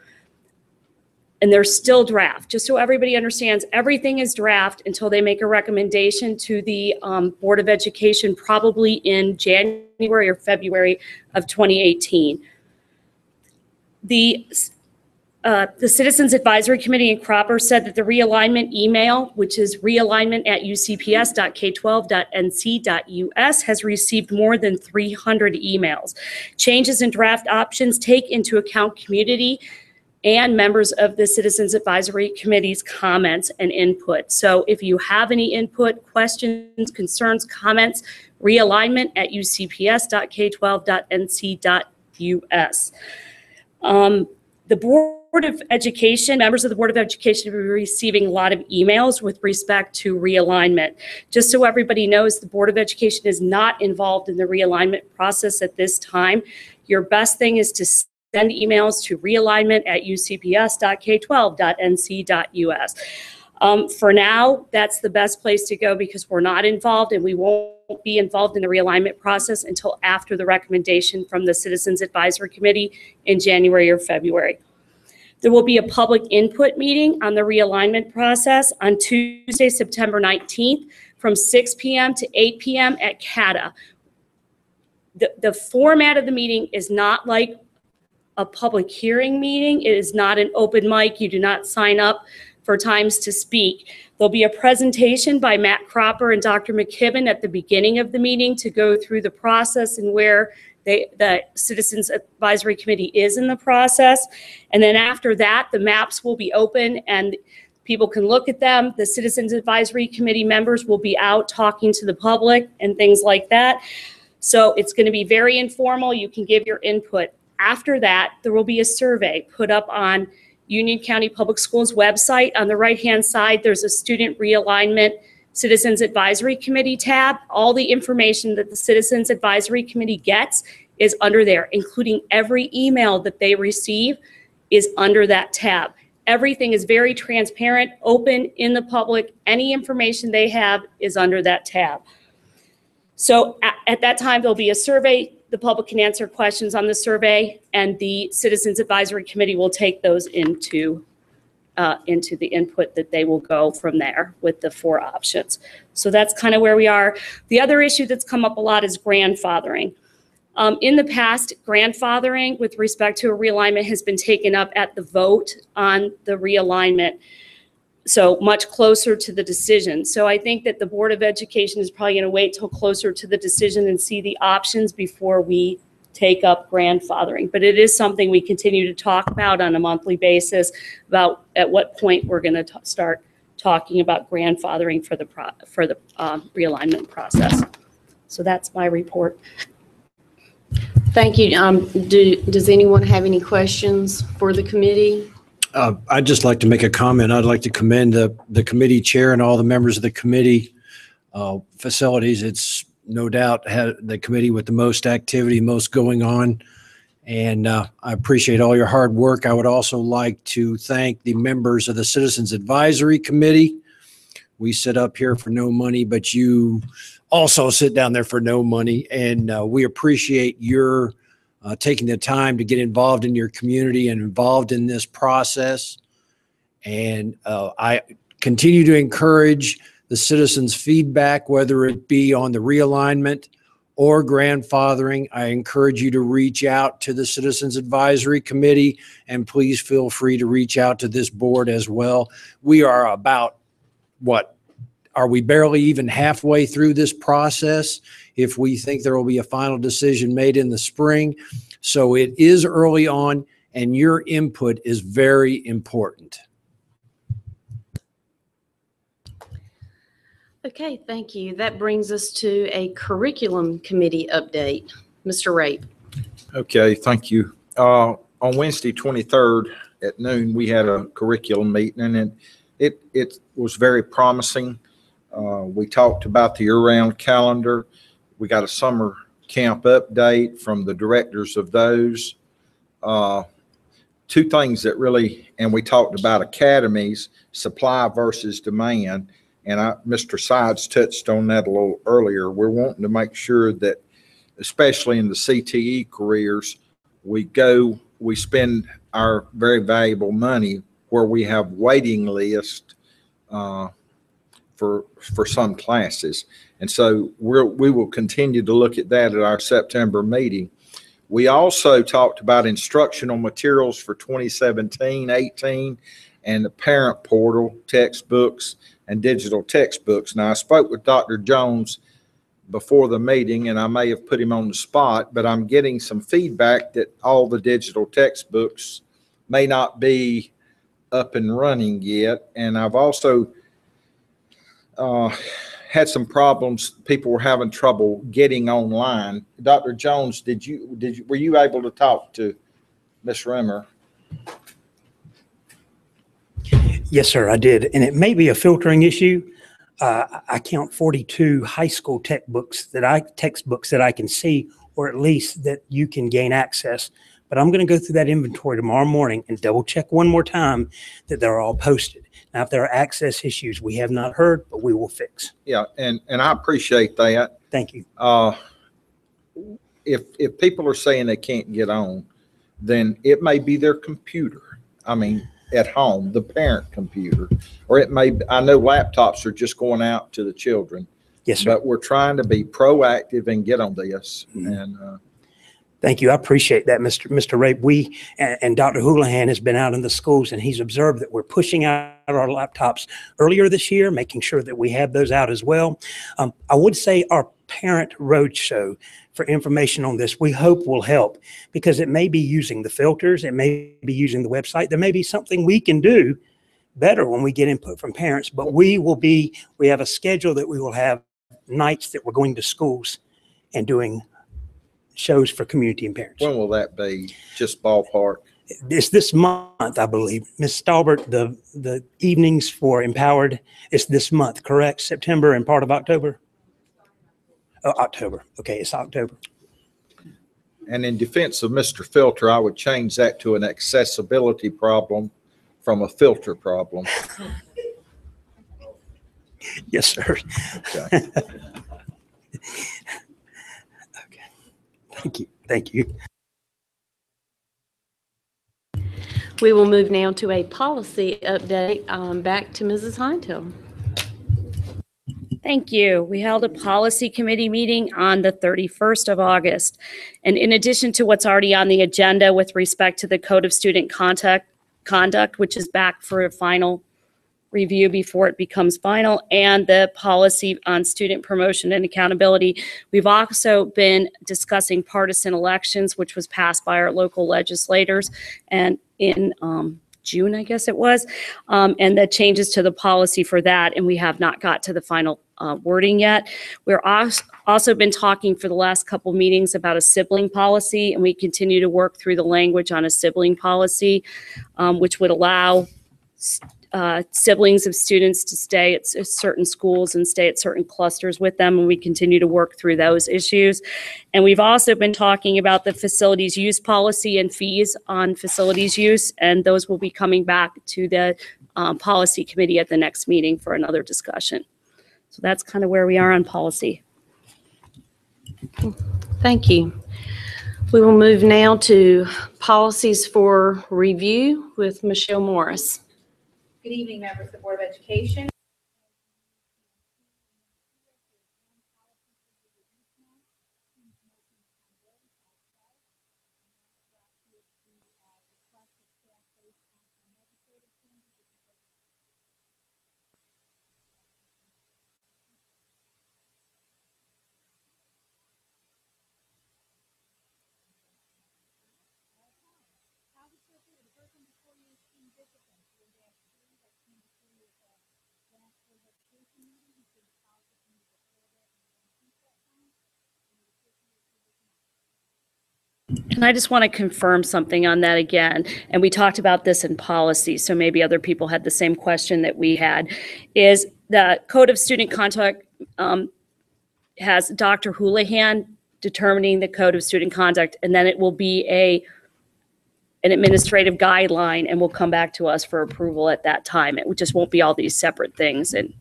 And they're still draft. Just so everybody understands, everything is draft until they make a recommendation to the Board of Education, probably in January or February of 2018. The Citizens Advisory Committee in Cropper said that the realignment email, which is realignment@ucps.k12.nc.us, has received more than 300 emails. Changes in draft options take into account community and members of the Citizens Advisory Committee's comments and input. So if you have any input, questions, concerns, comments, realignment@ucps.k12.nc.us. The Board of Education, members of the Board of Education will be receiving a lot of emails with respect to realignment. Just so everybody knows, the Board of Education is not involved in the realignment process at this time. Your best thing is to send emails to realignment@ucps.k12.nc.us. For now, that's the best place to go because we're not involved and we won't be involved in the realignment process until after the recommendation from the Citizens Advisory Committee in January or February. There will be a public input meeting on the realignment process on Tuesday, September 19th from 6 p.m. to 8 p.m. at CATA. The format of the meeting is not like a public hearing meeting. It is not an open mic. You do not sign up for times to speak. There'll be a presentation by Matt Cropper and Dr. McKibben at the beginning of the meeting to go through the process and where the Citizens Advisory Committee is in the process. And then after that, the maps will be open and people can look at them. The Citizens Advisory Committee members will be out talking to the public and things like that. So it's going to be very informal. You can give your input. After that, there will be a survey put up on Union County Public Schools website. On the right-hand side, there's a Student Realignment Citizens Advisory Committee tab. All the information that the Citizens Advisory Committee gets is under there, including every email that they receive is under that tab. Everything is very transparent, open in the public. Any information they have is under that tab. So at that time, there'll be a survey. The public can answer questions on the survey, and the Citizens Advisory Committee will take those into the input that they will go from there with the 4 options. So that's kind of where we are. The other issue that's come up a lot is grandfathering. In the past, grandfathering with respect to a realignment has been taken up at the vote on the realignment, so much closer to the decision. So I think that the Board of Education is probably going to wait till closer to the decision and see the options before we take up grandfathering. But it is something we continue to talk about on a monthly basis about at what point we're going to start talking about grandfathering for the realignment process. So that's my report. Thank you. Does anyone have any questions for the committee? I'd just like to make a comment. I'd like to commend the committee chair and all the members of the committee facilities. It's no doubt had the committee with the most activity, most going on. And I appreciate all your hard work. I would also like to thank the members of the Citizens Advisory Committee. We sit up here for no money, but you also sit down there for no money. And we appreciate your taking the time to get involved in your community and involved in this process. And I continue to encourage the citizens' feedback, whether it be on the realignment or grandfathering. I encourage you to reach out to the Citizens Advisory Committee, and please feel free to reach out to this board as well. We are about, are we barely even halfway through this process if we think there will be a final decision made in the spring. So it is early on, and your input is very important. Okay, thank you. That brings us to a curriculum committee update. Mr. Rape. Okay, thank you. On Wednesday, 23rd at noon, we had a curriculum meeting, and it was very promising. We talked about the year-round calendar. We got a summer camp update from the directors of those. 2 things that really, and we talked about academies, supply versus demand. And Mr. Sides touched on that a little earlier. We're wanting to make sure that, especially in the CTE careers, we spend our very valuable money where we have waiting lists for some classes. And so we will continue to look at that at our September meeting. We also talked about instructional materials for 2017-18 and the parent portal, textbooks, and digital textbooks. Now, I spoke with Dr. Jones before the meeting, and I may have put him on the spot, but I'm getting some feedback that all the digital textbooks may not be up and running yet. And I've also had some problems. People were having trouble getting online. Dr. Jones, were you able to talk to Ms. Rimmer? Yes, sir, I did. And it may be a filtering issue. I count 42 high school textbooks that I can see, or at least that you can gain access. But I'm going to go through that inventory tomorrow morning and double check one more time that they're all posted. Now, if there are access issues we have not heard, but we will fix. Yeah, and I appreciate that. Thank you. If people are saying they can't get on, then it may be their computer. I mean, at home, the parent computer, or it may, I know laptops are just going out to the children. Yes, sir. But we're trying to be proactive and get on this. And Thank you. I appreciate that, Mr. Rape. We and Dr. Houlihan has been out in the schools, and he's observed that we're pushing out our laptops earlier this year, making sure that we have those out as well. I would say our parent roadshow for information on this, we hope will help, because it may be using the filters, it may be using the website. There may be something we can do better when we get input from parents, but we have a schedule that we will have nights that we're going to schools and doing shows for community and parents. when will that be? Just ballpark? It's this month, I believe. Ms. Stalbert, the evenings for Empowered, it's this month, correct? September and part of October? Oh, October. Okay, it's October. And in defense of Mr. Filter, I would change that to an accessibility problem from a filter problem. Yes, sir. Okay. Okay. Thank you. Thank you. We will move now to a policy update. Back to Mrs. Hintel. Thank you. We held a policy committee meeting on the 31st of August. And in addition to what's already on the agenda with respect to the Code of Student Conduct, which is back for a final review before it becomes final, and the policy on student promotion and accountability, we've also been discussing partisan elections, which was passed by our local legislators and in June, I guess it was, and the changes to the policy for that, and we have not got to the final wording yet. We're also been talking for the last couple meetings about a sibling policy, and we continue to work through the language on a sibling policy, which would allow siblings of students to stay at certain schools and stay at certain clusters with them, and we continue to work through those issues. And we've also been talking about the facilities use policy and fees on facilities use, and those will be coming back to the policy committee at the next meeting for another discussion. So that's kind of where we are on policy. Thank you. We will move now to policies for review with Michelle Morris. Good evening, members of the Board of Education. And I just want to confirm something on that again. And we talked about this in policy, so maybe other people had the same question that we had, is the Code of Student Conduct has Dr. Houlihan determining the Code of Student Conduct, and then it will be an administrative guideline, and will come back to us for approval at that time. It just won't be all these separate things. And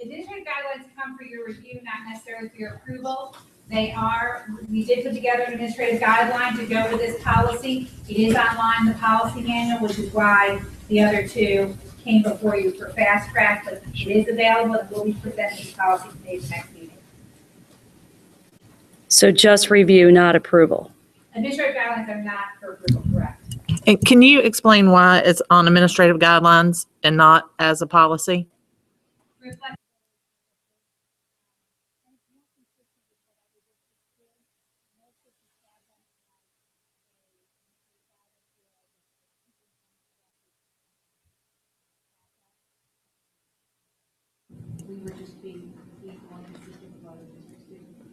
Administrative guidelines come for your review, not necessarily for your approval. We did put together an administrative guideline to go with this policy. It is online, the policy manual, which is why the other two came before you for fast track, but it is available and we'll be presenting these policies at the next meeting. so just review, not approval. Administrative guidelines are not for approval, correct? And can you explain why it's on administrative guidelines and not as a policy?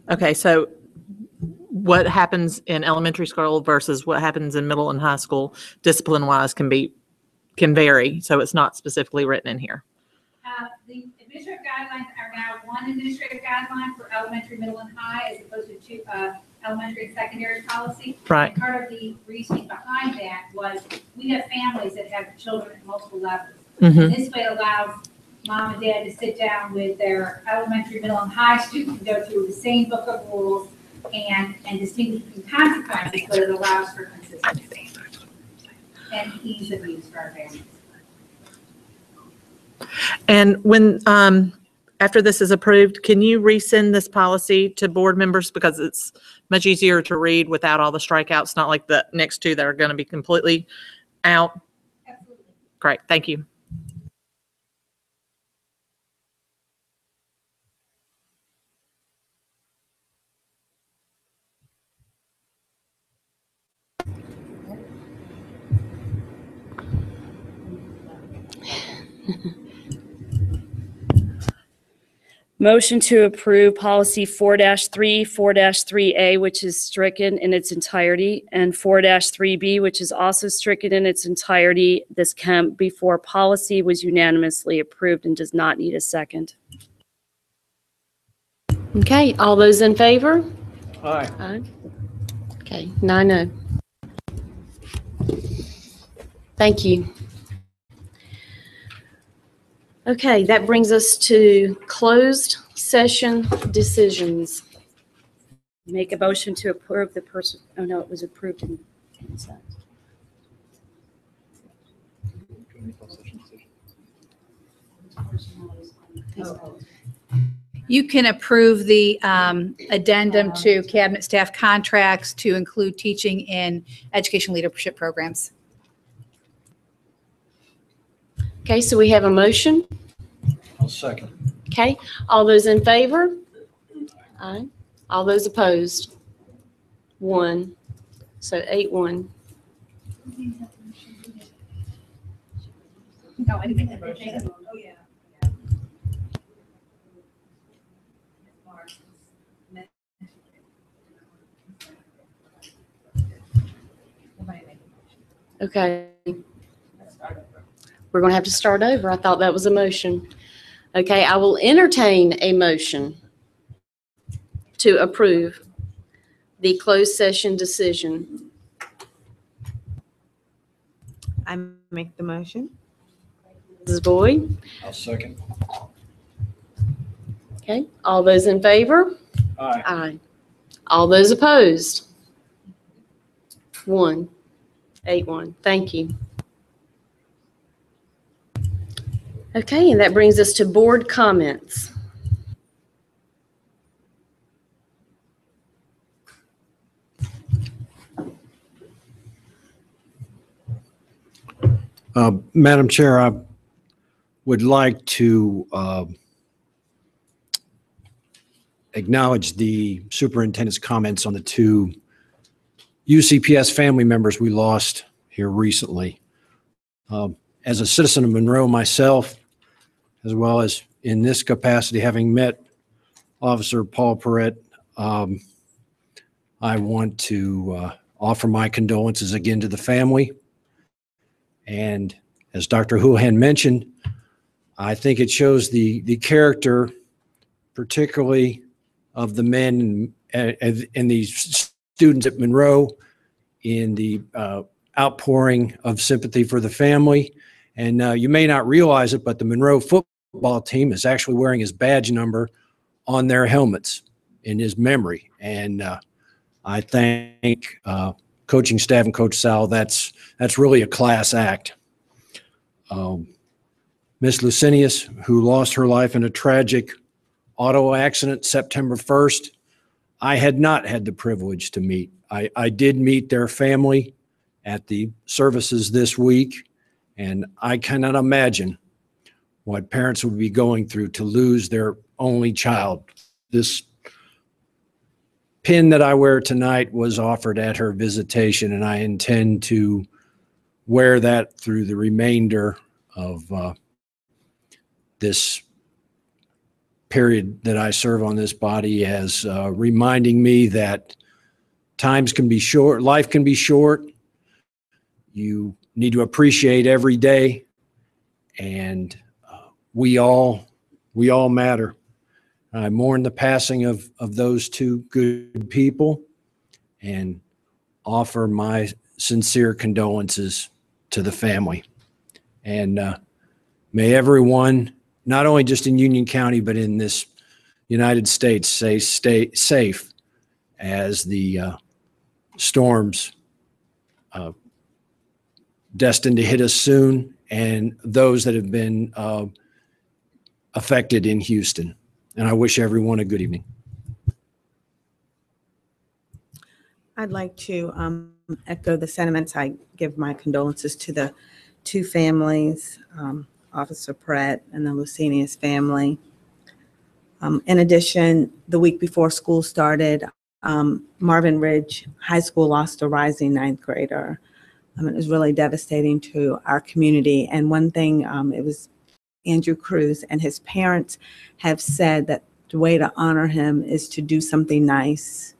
Okay, so what happens in elementary school versus what happens in middle and high school, discipline-wise, can be can vary, so it's not specifically written in here. The administrative guidelines are now one administrative guideline for elementary, middle, and high, as opposed to two elementary and secondary policy. Right. And part of the reasoning behind that was we have families that have children at multiple levels. Mhm. And this way allows mom and dad to sit down with their elementary, middle, and high students and go through the same book of rules and distinguish between consequences, but it allows for consistency and ease of use for our families. And when, after this is approved, can you resend this policy to board members? Because it's much easier to read without all the strikeouts, not like the next two that are going to be completely out. Absolutely. Great, thank you. Motion to approve policy 4-3, 4-3A, which is stricken in its entirety, and 4-3B, which is also stricken in its entirety. This Kemp before policy was unanimously approved and does not need a second. Okay, all those in favor? Aye. Aye. Okay, 9-0. Thank you. Okay, that brings us to closed session decisions. Make a motion to approve the person, oh no, it was approved in consent. You can approve the addendum to cabinet staff contracts to include teaching in education leadership programs. Okay, so we have a motion. I'll second. Okay, all those in favor? Aye. All those opposed? 1. So 8-1. No, I didn't make that motion. Oh, yeah. Okay. We're going to have to start over. I thought that was a motion. Okay, I will entertain a motion to approve the closed session decision. I make the motion. Mrs. Boyd? I'll second. Okay, all those in favor? Aye. Aye. All those opposed? 1. 8-1. Thank you. Okay, and that brings us to board comments. Madam Chair, I would like to acknowledge the superintendent's comments on the 2 UCPS family members we lost here recently. As a citizen of Monroe myself, as well as in this capacity, having met Officer Paul Perrett, I want to offer my condolences again to the family. And as Dr. Houlihan mentioned, I think it shows the character, particularly of the men and these students at Monroe, in the outpouring of sympathy for the family. And you may not realize it, but the Monroe football team is actually wearing his badge number on their helmets in his memory. And I thank coaching staff and Coach Sal. That's really a class act. Miss Lucinius, who lost her life in a tragic auto accident September 1st, I had not had the privilege to meet. I did meet their family at the services this week, and I cannot imagine what parents would be going through to lose their only child. This pin that I wear tonight was offered at her visitation, and I intend to wear that through the remainder of this period that I serve on this body, as reminding me that times can be short, life can be short. You need to appreciate every day. And we all matter. I mourn the passing of those two good people and offer my sincere condolences to the family. And may everyone, not only just in Union County, but in this United States, stay safe as the storms destined to hit us soon, and those that have been affected in Houston. And I wish everyone a good evening. I'd like to echo the sentiments. I give my condolences to the two families, Officer Pratt and the Lucenius family. In addition, the week before school started, Marvin Ridge High School lost a rising ninth grader. It was really devastating to our community. And one thing, it was Andrew Cruz and his parents have said that the way to honor him is to do something nice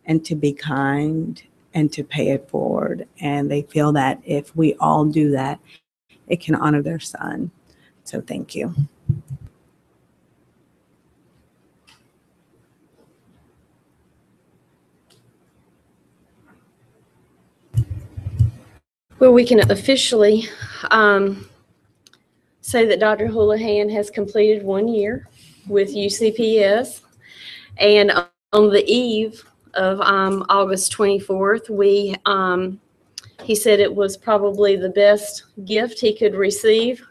and to be kind and to pay it forward. And they feel that if we all do that, it can honor their son. So thank you. Well, we can officially say that Dr. Houlihan has completed 1 year with UCPS. And on the eve of August 24th, he said it was probably the best gift he could receive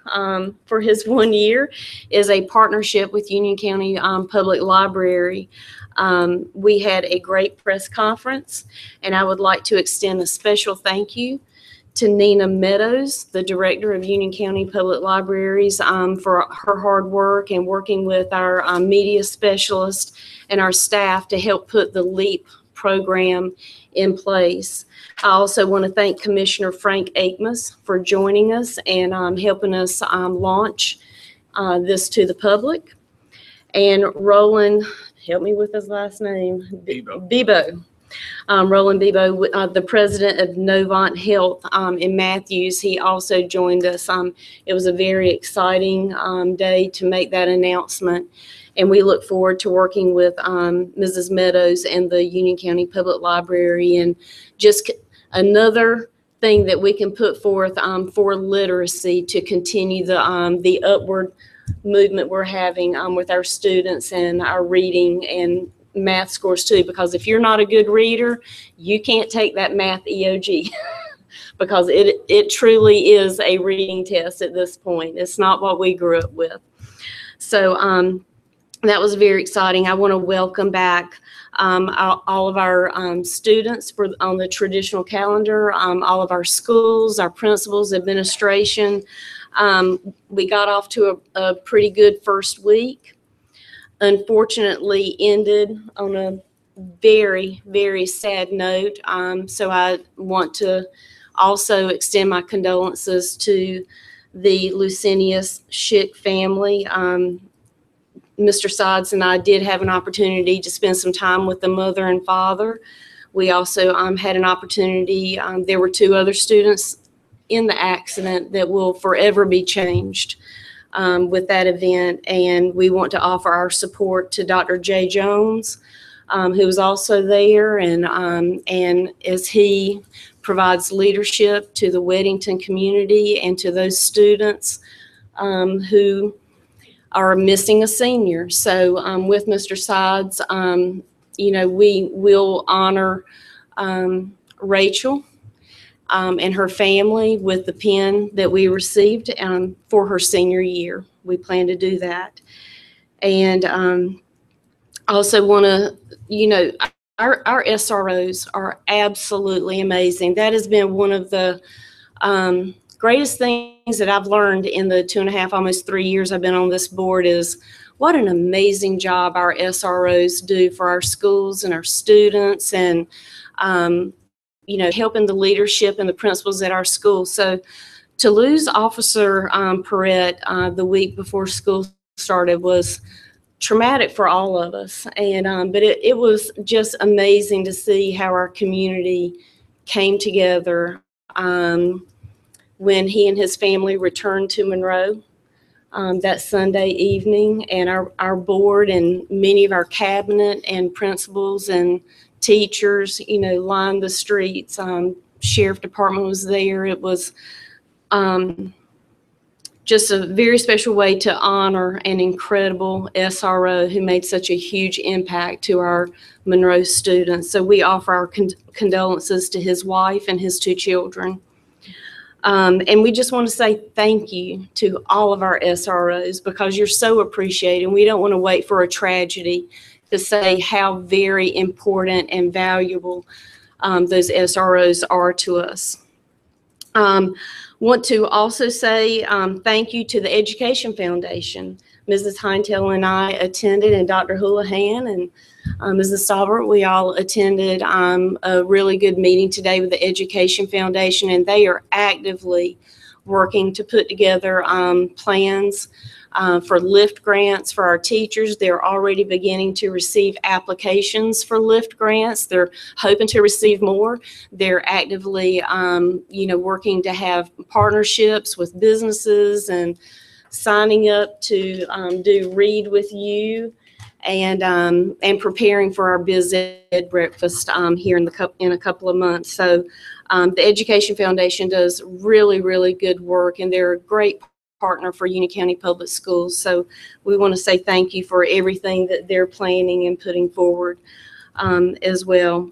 for his 1 year is a partnership with Union County Public Library. We had a great press conference, and I would like to extend a special thank you to Nina Meadows, the director of Union County Public Libraries, for her hard work and working with our media specialist and our staff to help put the LEAP program in place. I also want to thank Commissioner Frank Akmus for joining us and helping us launch this to the public. And Roland, help me with his last name. Bebo. Roland Bebo, the president of Novant Health in Matthews, he also joined us. It was a very exciting day to make that announcement. And we look forward to working with Mrs. Meadows and the Union County Public Library, and just another thing that we can put forth for literacy to continue the upward movement we're having with our students and our reading and math scores too, because if you're not a good reader, you can't take that math EOG because it truly is a reading test at this point. It's not what we grew up with. So that was very exciting. I want to welcome back all of our students on the traditional calendar, all of our schools, our principals, administration. We got off to a pretty good first week. Unfortunately ended on a very, very sad note. So I want to also extend my condolences to the Lucenius Schick family. Mr. Sides and I did have an opportunity to spend some time with the mother and father. We also had an opportunity, there were two other students in the accident that will forever be changed with that event, and we want to offer our support to Dr. Jay Jones, who was also there, and as he provides leadership to the Weddington community and to those students who are missing a senior. So with Mr. Sides, we will honor Rachel and her family with the pin that we received for her senior year. We plan to do that. And I also want to, our SROs are absolutely amazing. That has been one of the greatest things that I've learned in the 2.5, almost 3 years I've been on this board is what an amazing job our SROs do for our schools and our students, and helping the leadership and the principals at our school. So to lose Officer Perrette the week before school started was traumatic for all of us. And but it was just amazing to see how our community came together when he and his family returned to Monroe that Sunday evening. And our board and many of our cabinet and principals and teachers, lined the streets. Sheriff Department was there. It was just a very special way to honor an incredible SRO who made such a huge impact to our Monroe students. So we offer our condolences to his wife and his 2 children. And we just want to say thank you to all of our SROs because you're so appreciated. We don't want to wait for a tragedy to say how very important and valuable those SROs are to us. Want to also say thank you to the Education Foundation. Mrs. Heintel and I attended, and Dr. Houlihan and Mrs. Staubert, we all attended a really good meeting today with the Education Foundation, and they are actively working to put together plans for LIFT grants for our teachers. They're already beginning to receive applications for LIFT grants. They're hoping to receive more. They're actively, working to have partnerships with businesses and signing up to do Read With You and preparing for our Biz Ed breakfast here in a couple of months. So the Education Foundation does really, really good work, and they're a great partner for Union County Public Schools. So we want to say thank you for everything that they're planning and putting forward as well.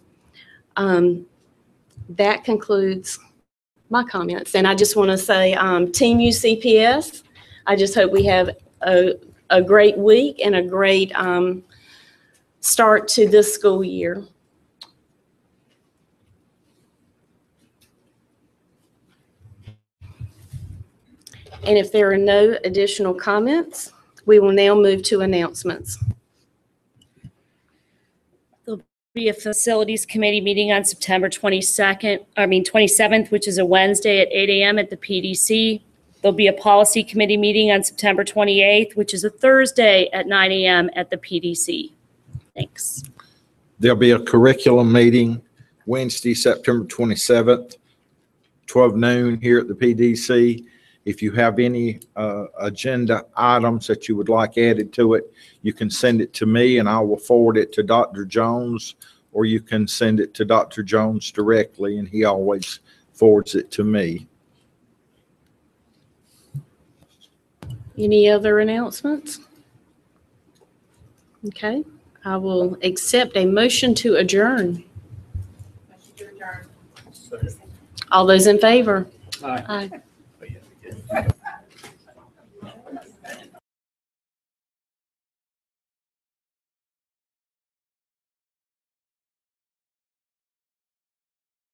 That concludes my comments. And I just want to say, Team UCPS, I just hope we have a great week and a great start to this school year. And if there are no additional comments, we will now move to announcements. There'll be a Facilities Committee meeting on September 27th, which is a Wednesday at 8 a.m. at the PDC. There'll be a Policy Committee meeting on September 28th, which is a Thursday at 9 a.m. at the PDC. Thanks. There'll be a curriculum meeting Wednesday, September 27th, 12 noon here at the PDC. If you have any agenda items that you would like added to it, you can send it to me and I will forward it to Dr. Jones, or you can send it to Dr. Jones directly and he always forwards it to me. Any other announcements? Okay, I will accept a motion to adjourn. All those in favor? Aye. Aye.